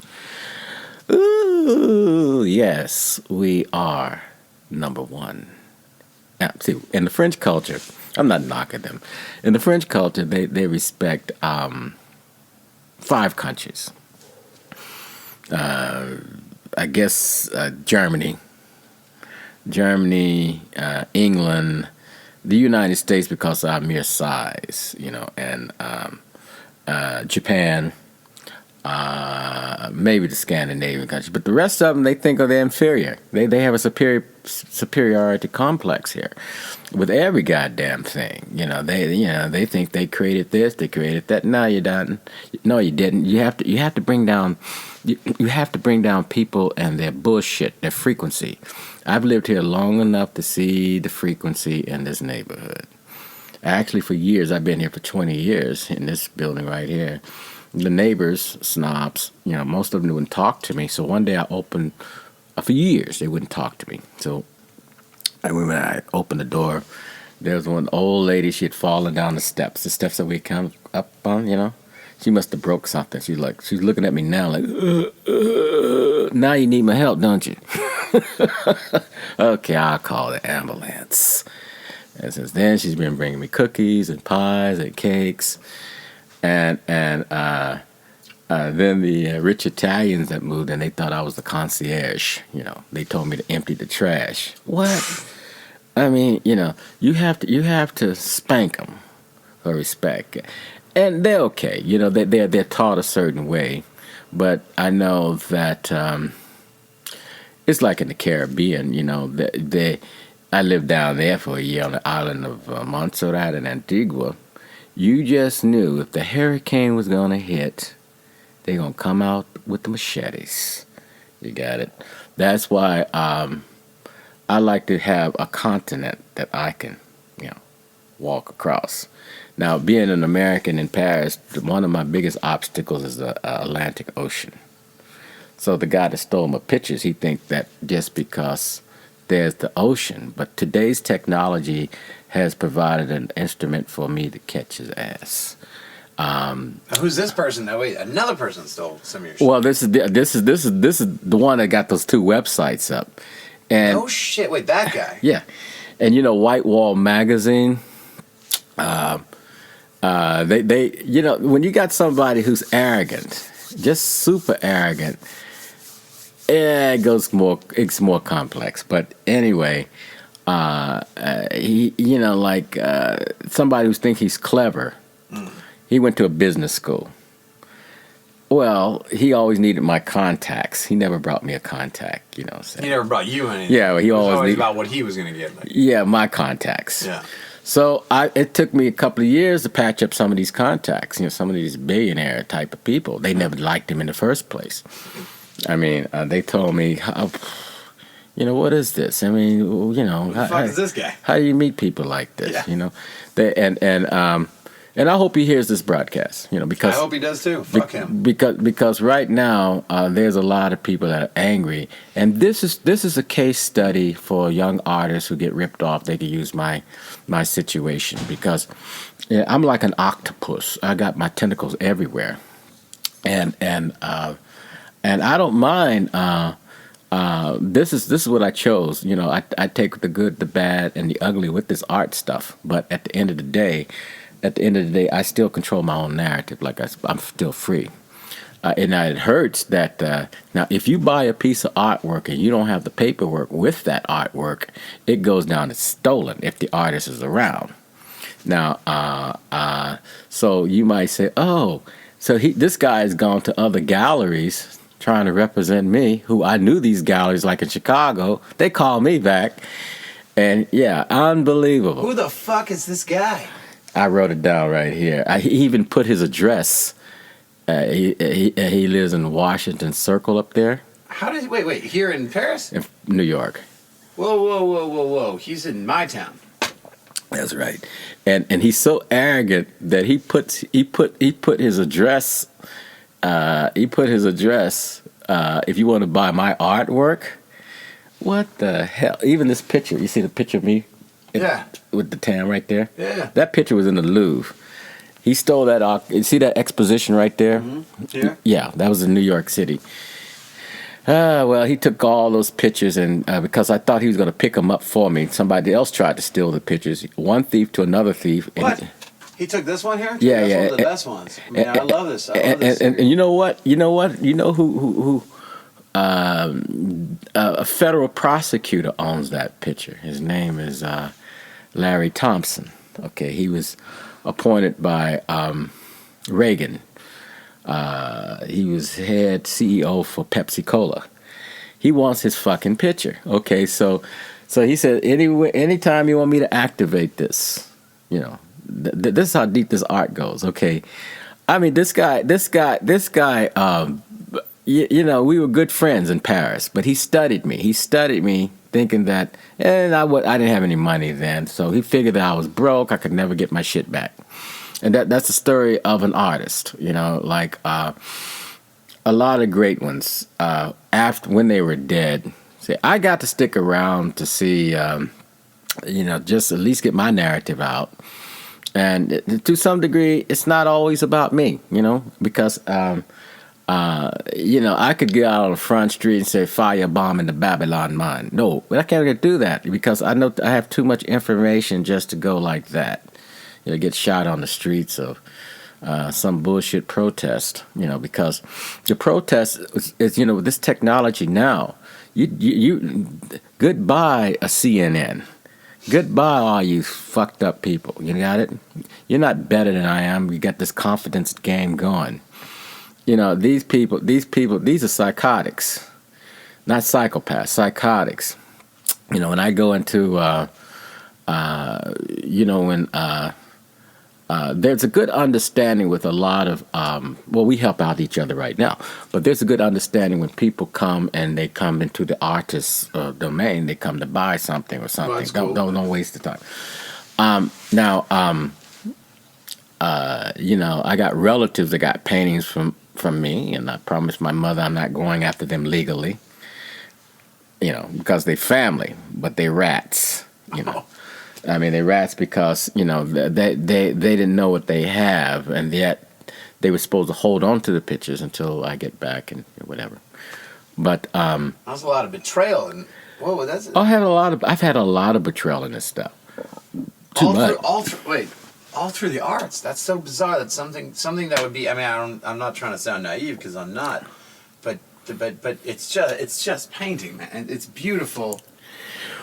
Ooh, yes, we are number one. Now, see, in the French culture, I'm not knocking them. In the French culture, they respect 5 countries. I guess Germany, England, the United States because of our mere size, and Japan, maybe the Scandinavian countries, but the rest of them they think they're inferior. They have a superiority complex here with every goddamn thing. They think they created this, they created that. No, you didn't. No, you didn't. You have to bring down. You have to bring down people and their bullshit, their frequency. I've lived here long enough to see the frequency in this neighborhood. Actually, for years, I've been here for 20 years in this building right here. The neighbors, snobs, most of them wouldn't talk to me. So one day I opened, for years, they wouldn't talk to me. So I remember I opened the door. There was one old lady, she had fallen down the steps that we come up on, She must have broke something. She's looking at me now like, now you need my help, don't you? Okay, I'll call the ambulance. And since then, she's been bringing me cookies and pies and cakes. And then the rich Italians that moved in, they thought I was the concierge. They told me to empty the trash. What? I mean, you have to spank them for respect, and they're okay. They're taught a certain way, but I know that it's like in the Caribbean. I lived down there for a year on the island of Montserrat in Antigua. You just knew if the hurricane was going to hit, they're going to come out with the machetes. You got it? That's why I like to have a continent that I can, walk across. Now, being an American in Paris, one of my biggest obstacles is the Atlantic Ocean. So the guy that stole my pictures, he thinks that just because there's the ocean, but today's technology has provided an instrument for me to catch his ass. Who's this person? No, wait, another person stole some of your shit. Well, this is the one that got those 2 websites up. And no shit. Wait, that guy. yeah, and White Wall Magazine. They when you got somebody who's arrogant, just super arrogant, it's more complex. But anyway, somebody who thinks he's clever. He went to a business school. Well, he always needed my contacts. He never brought me a contact, He never brought you anything. Yeah, well, he it was always always about what he was going to get. Yeah, my contacts. Yeah. So it took me a couple of years to patch up some of these contacts. Some of these billionaire type of people. They never liked him in the first place. I mean, they told me, what is this? I mean, Who the fuck is this guy? How do you meet people like this? Yeah. And I hope he hears this broadcast. Because I hope he does too. Fuck him. Because right now there's a lot of people that are angry, and this is a case study for young artists who get ripped off. They could use my situation because I'm like an octopus. I got my tentacles everywhere, and I don't mind. This is what I chose. I take the good, the bad, and the ugly with this art stuff. But at the end of the day, I still control my own narrative. Like I'm still free. And it hurts that now if you buy a piece of artwork and you don't have the paperwork with that artwork, it goes down as stolen if the artist is around. Now, so you might say, oh, so this guy has gone to other galleries trying to represent me, who I knew these galleries, like in Chicago. They called me back, and yeah, unbelievable. Who the fuck is this guy? I wrote it down right here. He even put his address. He lives in Washington Circle up there. How did wait here in Paris? In New York. Whoa! He's in my town. That's right. And he's so arrogant that he put his address. He put his address. If you want to buy my artwork, what the hell? Even this picture. You see the picture of me? Yeah. With the tan right there? Yeah. That picture was in the Louvre. He stole that. You see that exposition right there? Mm-hmm. Yeah. Yeah, that was in New York City. Well, he took all those pictures, and because I thought he was going to pick them up for me, somebody else tried to steal the pictures. One thief to another thief. What? He took this one here? Yeah, That's yeah. one of the best ones. I mean, I love this. And you know what? You know who a federal prosecutor owns that picture. His name is Larry Thompson. Okay, he was appointed by Reagan. He was head CEO for Pepsi Cola. He wants his fucking picture. Okay, so he said, anytime you want me to activate this, this is how deep this art goes. Okay, I mean this guy. We were good friends in Paris, but he studied me, thinking that, and I didn't have any money then, so he figured that I was broke. I could never get my shit back. And that's the story of an artist, like a lot of great ones. After when they were dead, I got to stick around to see, just at least get my narrative out. And to some degree, it's not always about me, because I could get out on the front street and say firebomb in the Babylon mine. No, but I can't do that because I know I have too much information just to go like that. Get shot on the streets of some bullshit protest, because the protest is with this technology now, you goodbye a CNN. Goodbye, all you fucked up people. You got it? You're not better than I am. You got this confidence game going. These people, these are psychotics, not psychopaths, psychotics. When I go into, when there's a good understanding with a lot of, we help out each other right now, but there's a good understanding when people come and they come into the artist's domain, they come to buy something or something. Well, cool. Don't waste the time. I got relatives that got paintings from me, and I promised my mother I'm not going after them legally, because they family, but they rats, Oh. I mean, they rats because, they didn't know what they have, and yet they were supposed to hold on to the pictures until I get back and whatever. But That's a lot of betrayal, and whoa, that's I've had a lot of betrayal in this stuff. Too much. All through the arts. That's so bizarre. That's something that would be. I mean, I'm not trying to sound naive because I'm not, but it's just painting, man. And it's beautiful.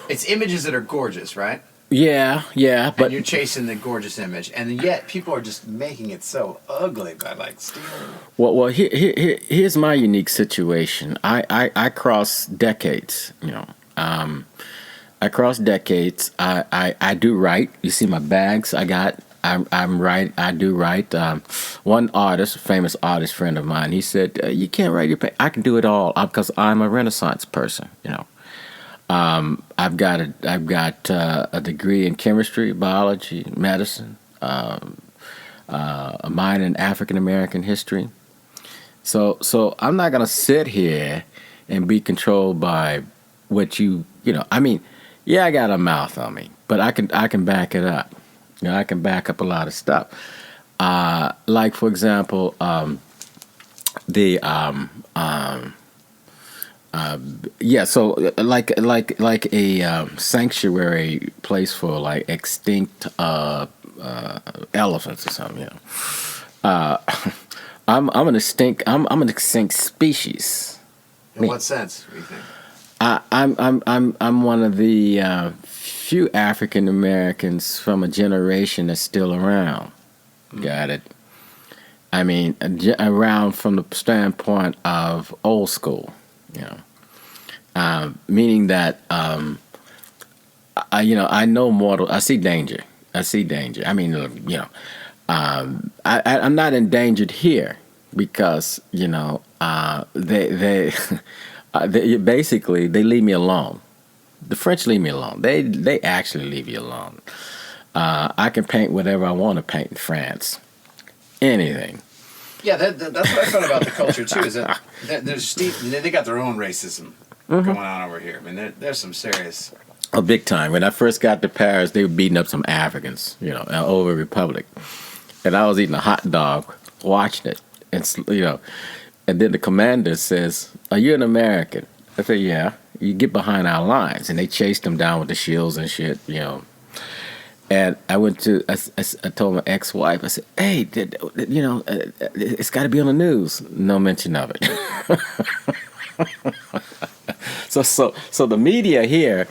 It's images that are gorgeous, right? Yeah, but and you're chasing the gorgeous image, and yet people are just making it so ugly by stealing. Well, here's my unique situation. I cross decades. I cross decades. I do write. You see my bags I got. I'm right. I do write. One artist, famous artist friend of mine, he said, "You can't write your I can do it all because I'm a Renaissance person." I've got a degree in chemistry, biology, medicine, a minor in African American history. So I'm not gonna sit here and be controlled by what I mean, yeah, I got a mouth on me, but I can back it up. I can back up a lot of stuff. Like for example, so like a sanctuary place for like extinct elephants or something. I'm an extinct species. In what sense? What do you think? I'm one of the few African Americans from a generation that's still around. Got it. I mean, around from the standpoint of old school, meaning that I know mortal. I see danger. I mean, I'm not endangered here because they basically they leave me alone. The French leave me alone. They actually leave you alone. I can paint whatever I want to paint in France. Anything. Yeah, that's what I thought about the culture too. Is that they got their own racism going on over here. I mean, there's some serious. Oh, big time. When I first got to Paris, they were beating up some Africans, over Republic, and I was eating a hot dog, watching it, and then the commander says, "Are you an American?" I said, "Yeah." "You get behind our lines," and they chased them down with the shields and shit, And I I told my ex-wife, I said, "Hey, it's got to be on the news." No mention of it. So the media here,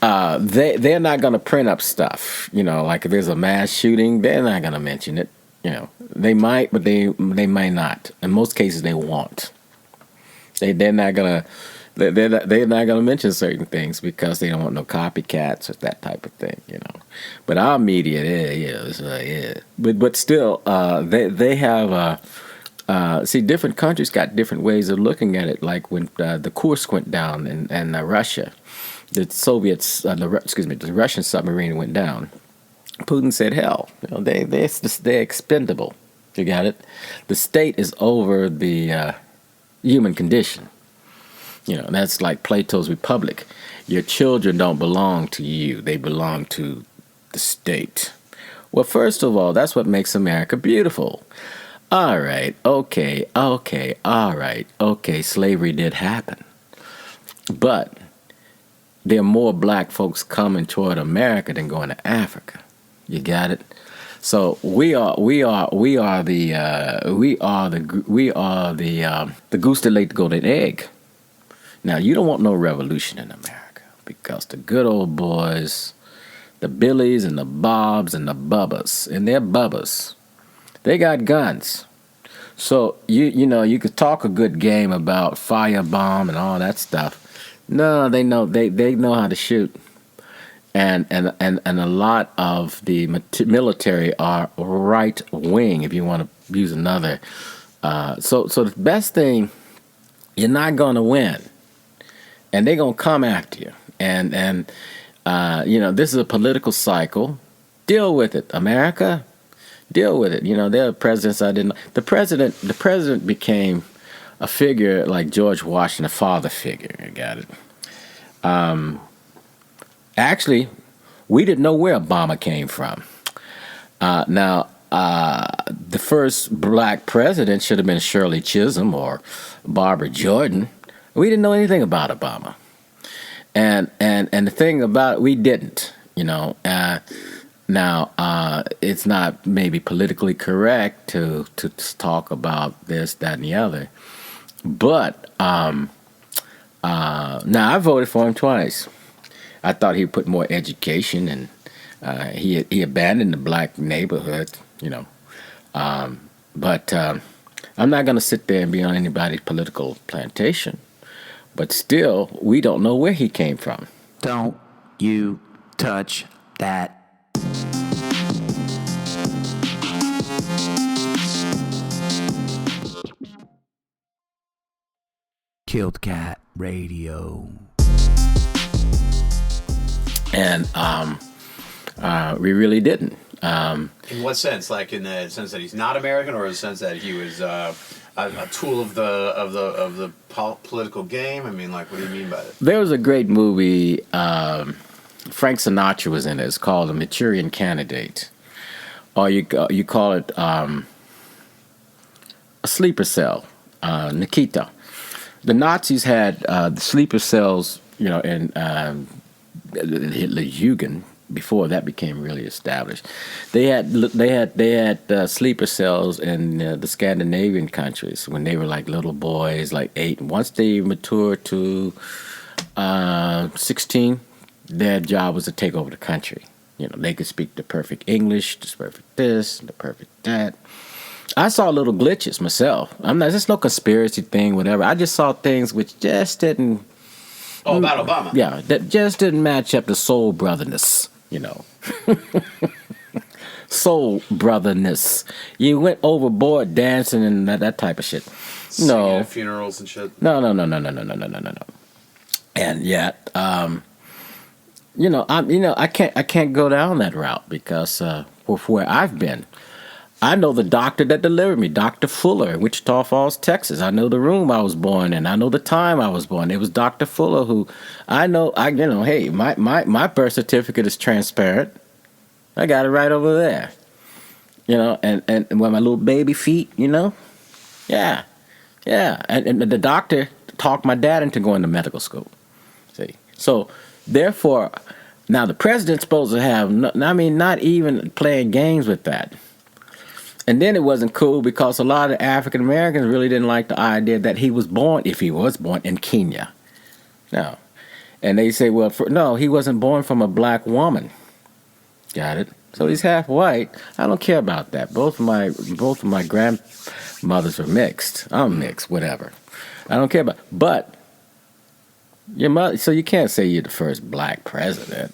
they're not going to print up stuff. Like if there's a mass shooting, they're not going to mention it. They might, but they may not. In most cases, they won't. They're not gonna. They're not going to mention certain things because they don't want no copycats or that type of thing, But our media, But still, they have. See, different countries got different ways of looking at it. Like when the Kursk went down in Russia, the Soviets, the Russian submarine went down. Putin said, "Hell, they're expendable." You got it. The state is over the human condition. That's like Plato's Republic. Your children don't belong to you. They belong to the state. Well, first of all, that's what makes America beautiful. All right, okay, all right, okay, slavery did happen. But there are more black folks coming toward America than going to Africa. You got it? So we are the goose that laid the golden egg. Now, you don't want no revolution in America because the good old boys the Billies and the Bobs and the Bubbas, and they're Bubbas. They got guns. So you could talk a good game about firebomb and all that stuff. No, they know how to shoot. And a lot of the military are right wing, if you want to use another. So the best thing, you're not going to win, and they're going to come after you. And this is a political cycle. Deal with it, America. Deal with it. There are presidents I didn't. The president became a figure like George Washington, a father figure. You got it. Actually, we didn't know where Obama came from. The first black president should have been Shirley Chisholm or Barbara Jordan. We didn't know anything about Obama. And the thing about it, we didn't, it's not maybe politically correct to talk about this, that, and the other. But now I voted for him twice. I thought he'd put more education, and he abandoned the black neighborhood, But I'm not going to sit there and be on anybody's political plantation. But still, we don't know where he came from. Don't you touch that. Killed Cat Radio. And We really didn't. In what sense? Like in the sense that he's not American, or in the sense that he was a tool of the political game? I mean, like, what do you mean by that? There was a great movie. Frank Sinatra was in it. It's called The Manchurian Candidate, or you call it a sleeper cell. Nikita. The Nazis had the sleeper cells, in Hitler's Jugend. Before that became really established, they had sleeper cells in the Scandinavian countries when they were like little boys, like 8. And once they matured to 16, their job was to take over the country. They could speak the perfect English, the perfect this, the perfect that. I saw little glitches myself. There's no conspiracy thing, whatever. I just saw things which just didn't. Oh, about Obama. Yeah, that just didn't match up to soul brotherness. Soul brotherness. You went overboard dancing and that type of shit. Singing at funerals and shit. No. And yet, I can't go down that route because with where I've been, I know the doctor that delivered me, Dr. Fuller, in Wichita Falls, Texas. I know the room I was born in. I know the time I was born. It was Dr. Fuller who hey, my birth certificate is transparent. I got it right over there. And with my little baby feet, Yeah. And the doctor talked my dad into going to medical school. See? So, therefore, now the president's supposed to have, not even playing games with that. And then it wasn't cool because a lot of African Americans really didn't like the idea that he was born, if he was born, in Kenya. No. And they say, well, no, he wasn't born from a black woman. Got it? So he's half white. I don't care about that. Both of my grandmothers are mixed. I'm mixed, whatever. I don't care about. But your mother. So you can't say you're the first black president.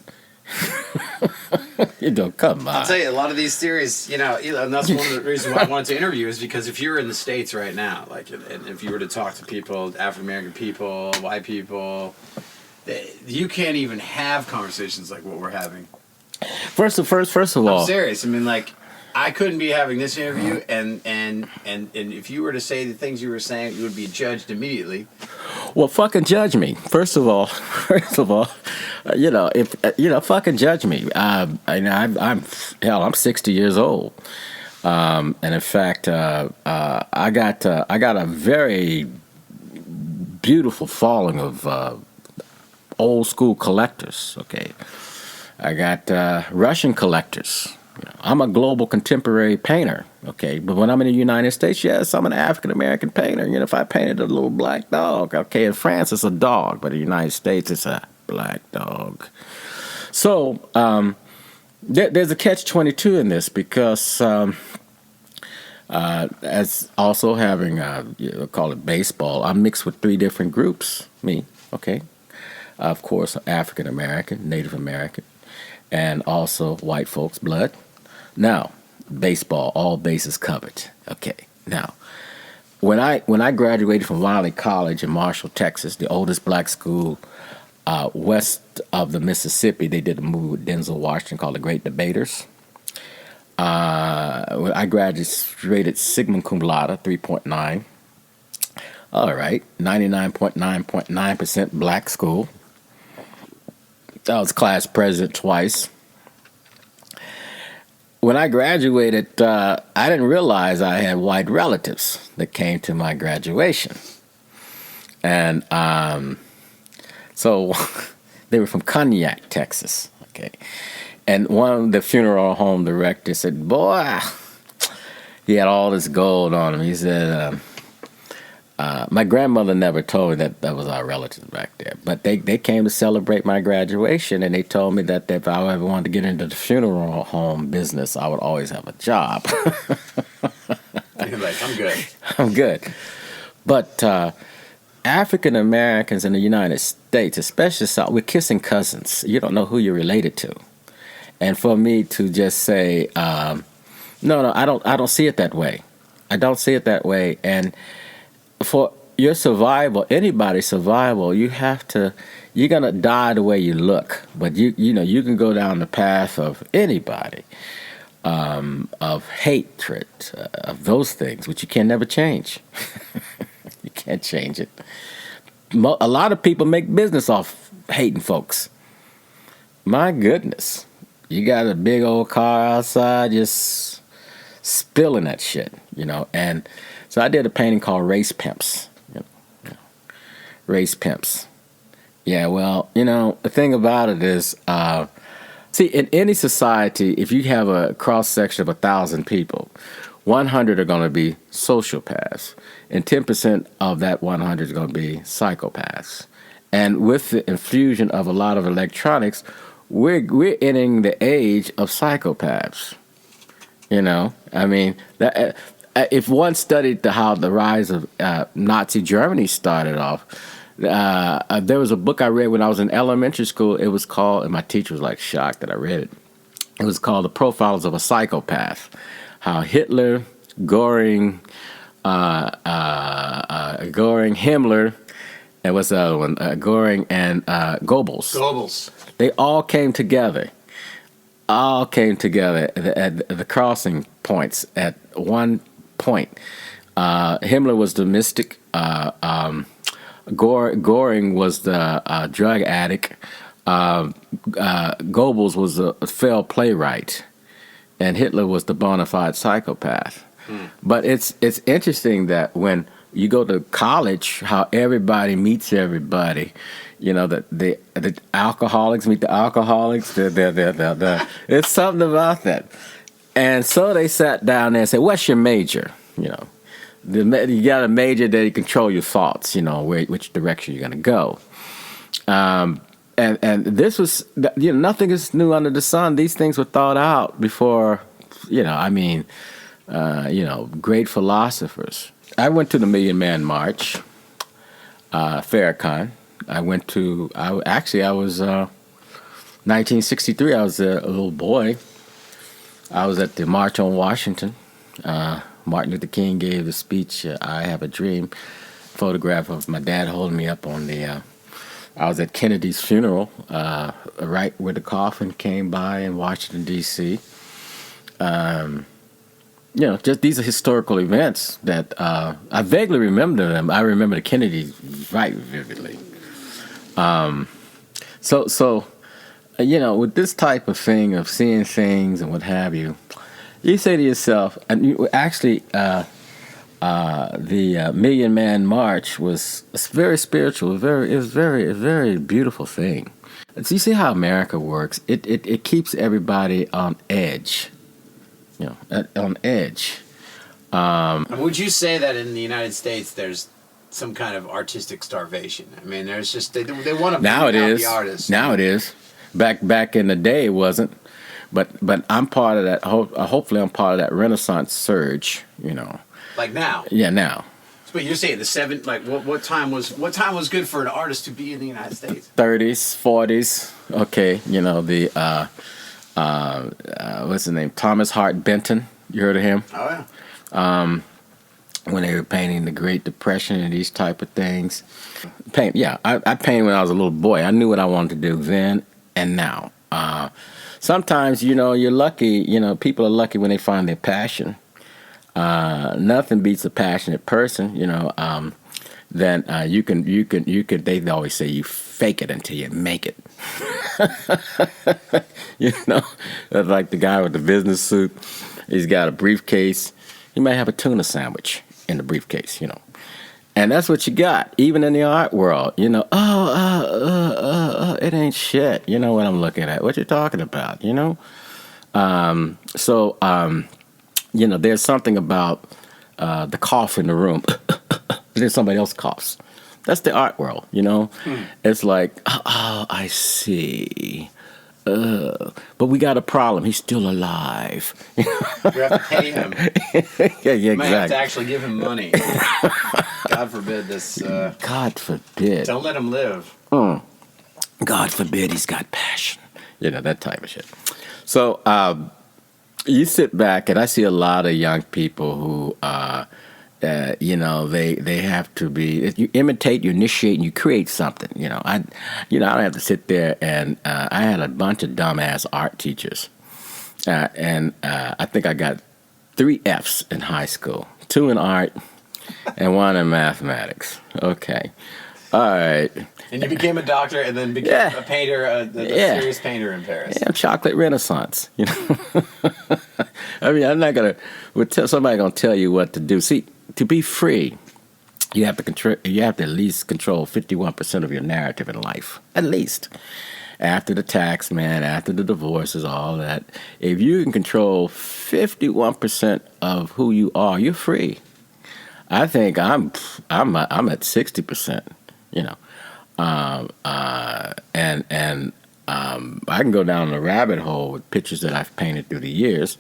Come on. I'll tell you, a lot of these theories, and that's one of the reasons why I wanted to interview is because if you're in the States right now, like, and if you were to talk to people, African American people, white people, you can't even have conversations like what we're having. First of all, I'm serious. I mean, like, I couldn't be having this interview, and if you were to say the things you were saying, you would be judged immediately. Well, fucking judge me. First of all, fucking judge me. I'm 60 years old, and in fact, I got a very beautiful following of old school collectors. Okay, I got Russian collectors. I'm a global contemporary painter, okay? But when I'm in the United States, yes, I'm an African-American painter. If I painted a little black dog, okay, in France it's a dog, but in the United States it's a black dog. So, There's a catch-22 in this because as also having call it baseball, I'm mixed with three different groups. Me, okay, of course, African American, Native American, and also white folks' blood. Now, baseball, all bases covered. Okay, now. When I graduated from Wiley College in Marshall, Texas, the oldest black school west of the Mississippi, they did a movie with Denzel Washington called The Great Debaters. I graduated Sigma Cum Laude, 3.9. All right, 99.9% black school. I was class president twice. When I graduated, I didn't realize I had white relatives that came to my graduation. And so they were from Cognac, Texas. Okay. And one of the funeral home directors said, boy, he had all this gold on him. He said, my grandmother never told me that was our relatives back there. But they came to celebrate my graduation, and they told me that if I ever wanted to get into the funeral home business, I would always have a job. You're like, I'm good. I'm good. But African Americans in the United States, especially South, we're kissing cousins. You don't know who you're related to. And for me to just say, no, I don't see it that way. I don't see it that way. And for your survival, anybody's survival, you're gonna die the way you look. But you can go down the path of anybody, of hatred, of those things, which you can never change. You can't change it. A lot of people make business off hating folks. My goodness, you got a big old car outside just spilling that shit, and so I did a painting called Race Pimps. Race Pimps. Yeah, well, the thing about it is, see, in any society, if you have a cross-section of 1,000 people, 100 are going to be sociopaths, and 10% of that 100 is going to be psychopaths. And with the infusion of a lot of electronics, we're entering the age of psychopaths. I mean, if one studied how the rise of Nazi Germany started off, there was a book I read when I was in elementary school. It was called, and my teacher was like shocked that I read it. It was called The Profiles of a Psychopath. How Hitler, Goring, Himmler, and what's the other one? Goring and Goebbels. Goebbels. They all came together. At the crossing points at one point. Himmler was the mystic. Goring was the drug addict. Goebbels was a failed playwright. And Hitler was the bona fide psychopath. But it's interesting that when you go to college, how everybody meets everybody. The alcoholics meet the alcoholics. It's something about that. And so they sat down there and said, "What's your major?" You got a major that you control your thoughts. Which direction you're going to go. And this was, nothing is new under the sun. These things were thought out before. Great philosophers. I went to the Million Man March, Farrakhan. I was 1963. I was a little boy. I was at the March on Washington. Martin Luther King gave a speech, I Have a Dream, photograph of my dad holding me up on the, I was at Kennedy's funeral, right where the coffin came by in Washington, D.C. Just these are historical events that I vaguely remember them. I remember the Kennedys right vividly. So with this type of thing of seeing things and what have you, you say to yourself, and the Million Man March was very spiritual. It was a very beautiful thing. So you see how America works. It keeps everybody on edge. On edge. Would you say that in the United States there's some kind of artistic starvation? I mean, there's just they want to bring out the artists. Now it is. Back in the day, it wasn't. But I'm part of that. Hopefully, I'm part of that Renaissance surge. Like now. Yeah, now. But you're saying what time was good for an artist to be in the United States? 30s, 40s. Okay, what's his name? Thomas Hart Benton. You heard of him? Oh yeah. When they were painting the Great Depression and these type of things. I painted when I was a little boy. I knew what I wanted to do then and now. Sometimes, you're lucky, people are lucky when they find their passion. Nothing beats a passionate person, then they always say you fake it until you make it. Like the guy with the business suit, he's got a briefcase. He might have a tuna sandwich in the briefcase, And that's what you got, even in the art world. It ain't shit. You know what I'm looking at, what you're talking about, there's something about the cough in the room. Then somebody else coughs. That's the art world, It's like, I see. But we got a problem. He's still alive. We have to pay him. Yeah, You might have exactly. to actually give him money. God forbid this. God forbid. Don't let him live. God forbid he's got passion. That type of shit. So you sit back, and I see a lot of young people who, they have to be. You imitate, you initiate, and you create something. I don't have to sit there and I had a bunch of dumbass art teachers, and I think I got 3 Fs in high school, 2 in art, and 1 in mathematics. Okay, all right. And you became a doctor, and then became a painter, a serious painter in Paris. Yeah, chocolate renaissance. I mean, I'm not gonna. Somebody gonna tell you what to do. See, to be free, you have to control. You have to at least control 51% of your narrative in life. At least, after the tax man, after the divorces, all that. If you can control 51% of who you are, you're free. I think I'm at 60%. I can go down the rabbit hole with pictures that I've painted through the years,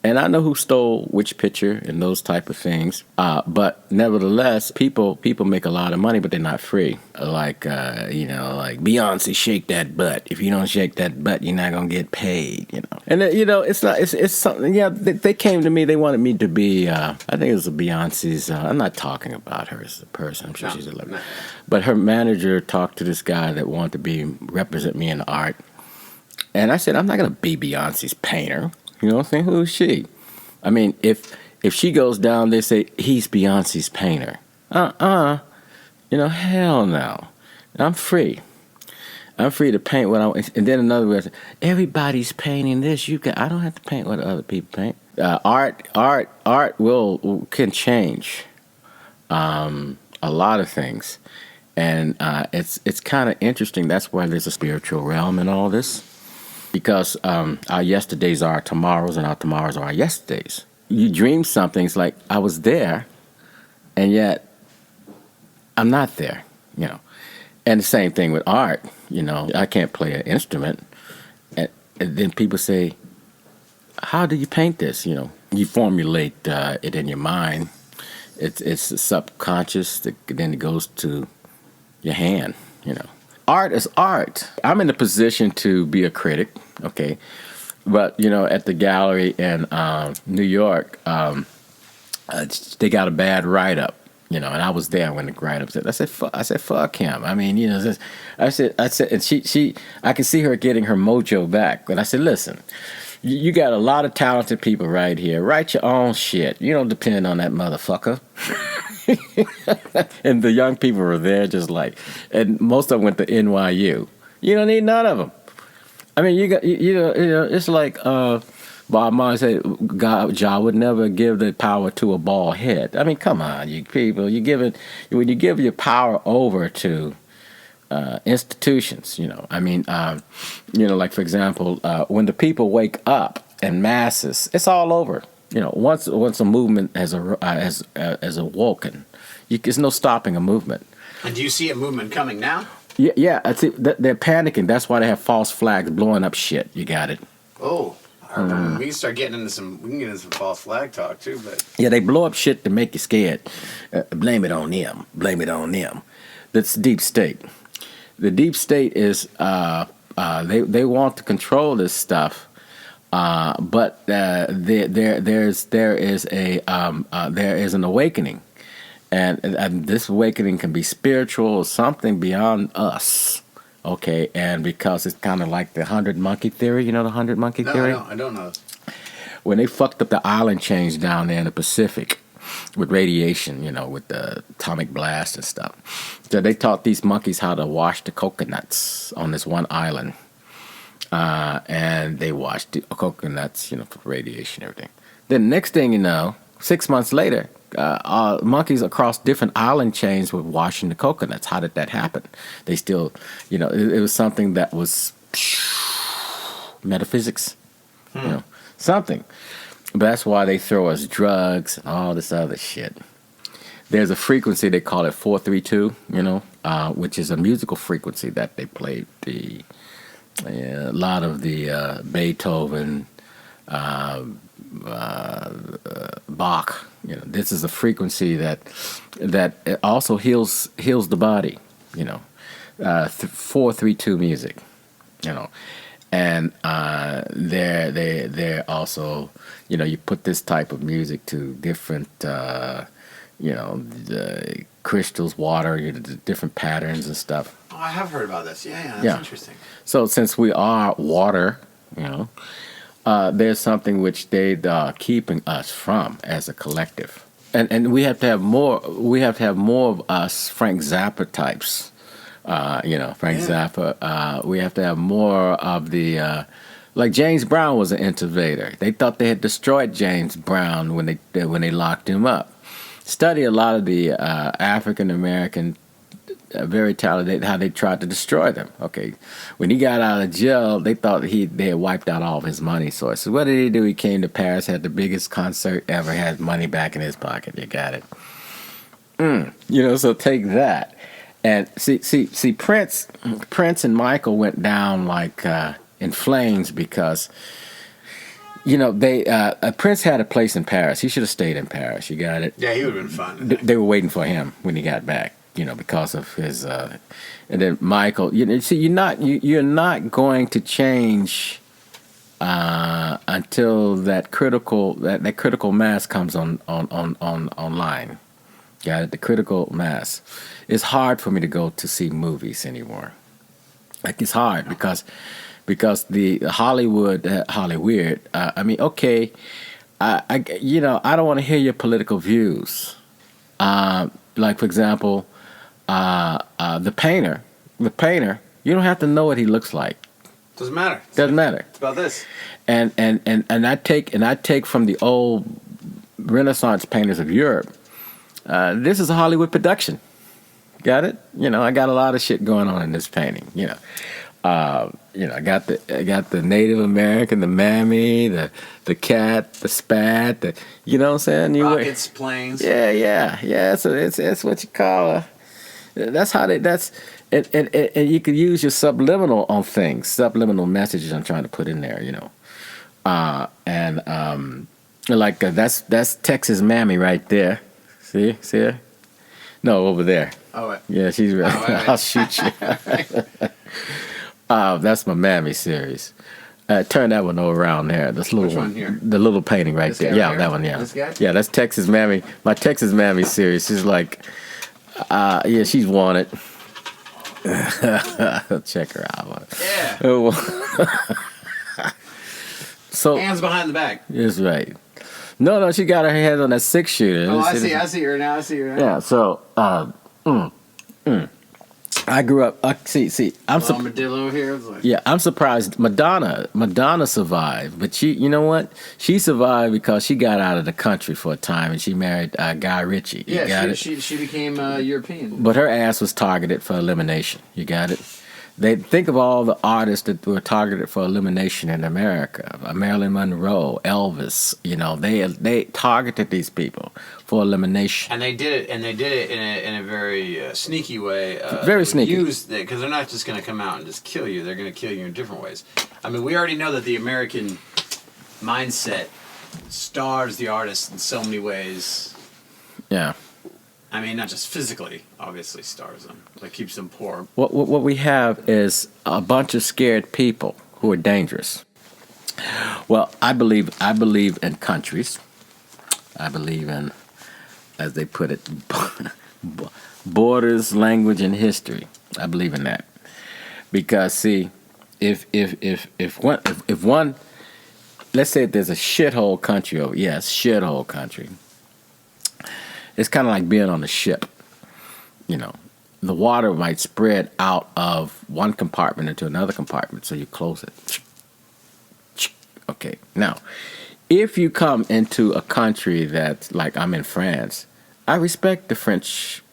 and I know who stole which picture and those type of things. But nevertheless, people make a lot of money, but they're not free. Like Beyonce, shake that butt. If you don't shake that butt, you're not gonna get paid. And it's something. Yeah, they came to me. They wanted me to be. I think it was Beyonce's. I'm not talking about her as a person. I'm sure she's a lover. No. But her manager talked to this guy that wanted to represent me in art, and I said, I'm not gonna be Beyonce's painter. You know what I'm saying? Who is she? I mean, if she goes down, they say he's Beyonce's painter. Hell no. I'm free. I'm free to paint what I want. And then another way, everybody's painting this. I don't have to paint what other people paint. Art can change a lot of things, and it's kind of interesting. That's why there's a spiritual realm in all this. Because our yesterdays are our tomorrows, and our tomorrows are our yesterdays. You dream something, it's like, I was there, and yet I'm not there, And the same thing with art, I can't play an instrument. And then people say, how do you paint this? You formulate it in your mind. It's subconscious, then it goes to your hand, Art is art. I'm in a position to be a critic, okay? But, at the gallery in New York, they got a bad write-up, and I was there when the write-up said, I said, fuck him. I mean, I said, and she, I can see her getting her mojo back. But I said, listen, you got a lot of talented people right here. Write your own shit. You don't depend on that motherfucker. And the young people were there just like, and most of them went to NYU. You don't need none of them. I mean, it's like Bob Marley said, Jah would never give the power to a bald head. I mean, come on, you people, when you give your power over to institutions, like for example, when the people wake up in masses, it's all over. Once a movement has awoken, there's no stopping a movement. And do you see a movement coming now? Yeah. I see. They're panicking. That's why they have false flags blowing up shit. You got it. Oh. We can start getting into some. We can get into some false flag talk too, but Yeah, they blow up shit to make you scared. Blame it on them. Blame it on them. That's deep state. The deep state is they want to control this stuff, but there is an awakening, and this awakening can be spiritual or something beyond us. Okay, and because it's kind of like the 100 monkey theory, you know the 100 monkey theory? No, I don't know. When they fucked up the island chains down there in the Pacific with radiation, you know, with the atomic blast and stuff. So they taught these monkeys how to wash the coconuts on this one island. And they washed the coconuts, you know, for radiation and everything. Then next thing you know, 6 months later, monkeys across different island chains were washing the coconuts. How did that happen? They still, you know, it was something that was metaphysics, you know, something. But that's why they throw us drugs and all this other shit. There's a frequency, they call it 432, you know, which is a musical frequency that they played a lot of the Beethoven, Bach. You know, this is a frequency that also heals the body. You know, 432 music. You know, and they're also, you know, you put this type of music to different you know, the crystals, water, you know, the different patterns and stuff. Oh, I have heard about this. Yeah, that's interesting. So since we are water, you know, there's something which they are keeping us from as a collective, and we have to have more. We have to have more of us Frank Zappa types. You know, Frank Zappa. We have to have more of the. Like James Brown was an innovator. They thought they had destroyed James Brown when they locked him up. Study a lot of the African American, very talented, how they tried to destroy them. Okay, when he got out of jail, they thought they had wiped out all of his money sources. What did he do? He came to Paris, had the biggest concert ever, had money back in his pocket. You got it. You know, so take that, and see, Prince and Michael went down like in flames because. You know, Prince had a place in Paris. He should have stayed in Paris. You got it? Yeah, he would have been fun. They were waiting for him when he got back, you know, because of his... and then Michael... You know, see, you're not going to change until that critical mass comes online. Got it? The critical mass. It's hard for me to go to see movies anymore. Like, it's hard because the Hollywood, I mean, okay, you know, I don't want to hear your political views. Like, for example, the painter, you don't have to know what he looks like. Doesn't matter. Doesn't matter. It's about this. And I take from the old Renaissance painters of Europe. This is a Hollywood production. Got it? You know, I got a lot of shit going on in this painting. You know. You know, I got the Native American, the mammy, the cat, the spat, you know what I'm saying? Rockets, planes. Yeah. So it's what you call that's how and you could use your subliminal on things, subliminal messages I'm trying to put in there, you know. Like that's Texas mammy right there. See her? No, over there. Oh, wait. Yeah, she's right. I'll shoot you. That's my mammy series. Turn that one over around there. This little Which one here? The little painting right This there. guy Yeah, right that here? one. Yeah, This guy? Yeah, that's Texas mammy. My Texas mammy series. She's like, yeah, she's wanted. Check her out. Yeah. So hands behind the back. That's right. No, she got her head on that 6-shooter. Oh, I see her now. Yeah. So, I grew up. See. I'm Armadillo here. Like... Yeah, I'm surprised. Madonna survived, but you know what? She survived because she got out of the country for a time and she married Guy Ritchie. She became European. But her ass was targeted for elimination. You got it? They think of all the artists that were targeted for elimination in America. Marilyn Monroe, Elvis. You know, they targeted these people for elimination. And they did it in a very sneaky way. Very sneaky. Because they're not just going to come out and just kill you. They're going to kill you in different ways. I mean, we already know that the American mindset starves the artist in so many ways. Yeah. I mean, not just physically, obviously starves them, but keeps them poor. What we have is a bunch of scared people who are dangerous. Well, I believe in countries. I believe in, as they put it, borders, language, and history. I believe in that because see, if one, let's say there's a shithole country over, yes, shithole country. It's kind of like being on a ship. You know, the water might spread out of one compartment into another compartment, so you close it. Okay, now, if you come into a country that's like I'm in France, I respect the French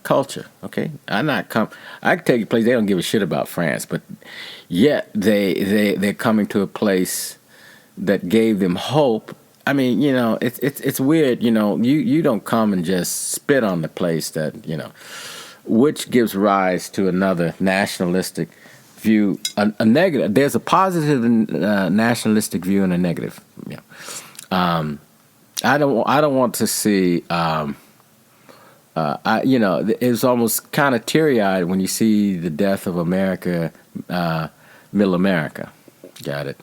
culture. Okay, I can take you a place they don't give a shit about France, but yet they're coming to a place that gave them hope. I mean, you know, it's weird. You know, you don't come and just spit on the place that, you know, which gives rise to another nationalistic view, a negative. There's a positive nationalistic view and a negative. You know, I don't want to see. You know, it's almost kind of teary-eyed when you see the death of America, Middle America. Got it.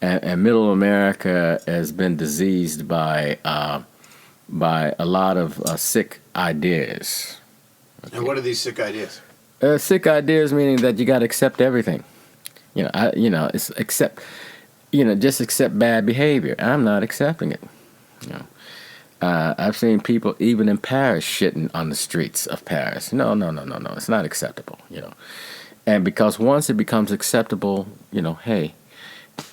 And Middle America has been diseased by a lot of sick ideas. Okay. And what are these sick ideas? Sick ideas meaning that you got to accept everything. You know, it's accept. You know, just accept bad behavior. I'm not accepting it. You know, I've seen people even in Paris shitting on the streets of Paris. No, it's not acceptable. You know, and because once it becomes acceptable, you know, hey.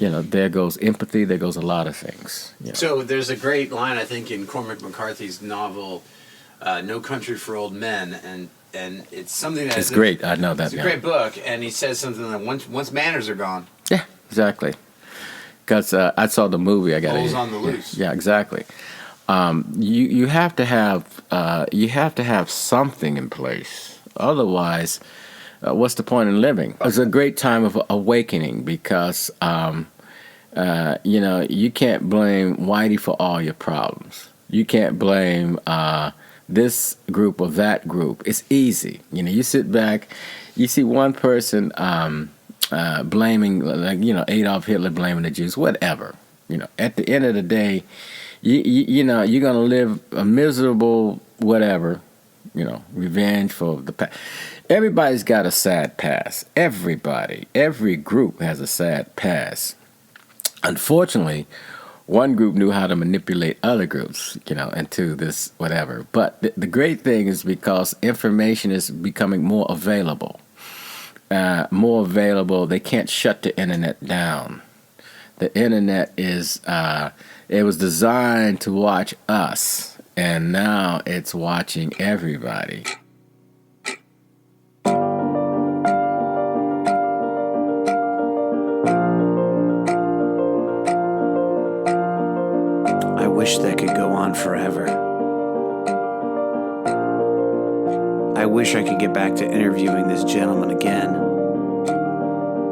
You know, there goes empathy. There goes a lot of things. You know. So there's a great line, I think, in Cormac McCarthy's novel, "No Country for Old Men," and it's something that it's great. I know that. It's a great book, and he says something like, "Once manners are gone." Yeah, exactly. Because I saw the movie. I got Bulls on the loose. Yeah, exactly. You have to have something in place. Otherwise. What's the point in living? It's a great time of awakening because, you know, you can't blame Whitey for all your problems. You can't blame this group or that group. It's easy. You know, you sit back, you see one person blaming, like, you know, Adolf Hitler blaming the Jews, whatever. You know, at the end of the day, you know, you're going to live a miserable whatever, you know, revenge for the past. Everybody's got a sad past. Everybody, every group has a sad past. Unfortunately, one group knew how to manipulate other groups, you know, into this whatever. But the great thing is because information is becoming more available. They can't shut the internet down. The internet is, it was designed to watch us, and now it's watching everybody. I wish that could go on forever. I wish I could get back to interviewing this gentleman again.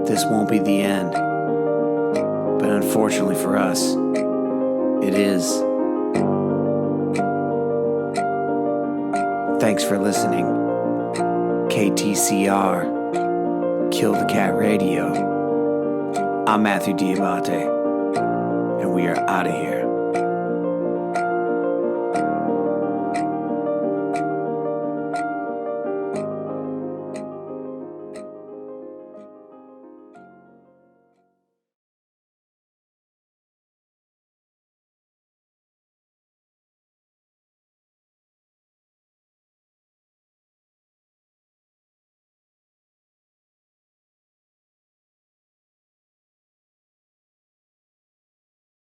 This won't be the end. But unfortunately for us, it is. Thanks for listening. KTCR, Kill the Cat Radio. I'm Matthew Diabate, and we are out of here.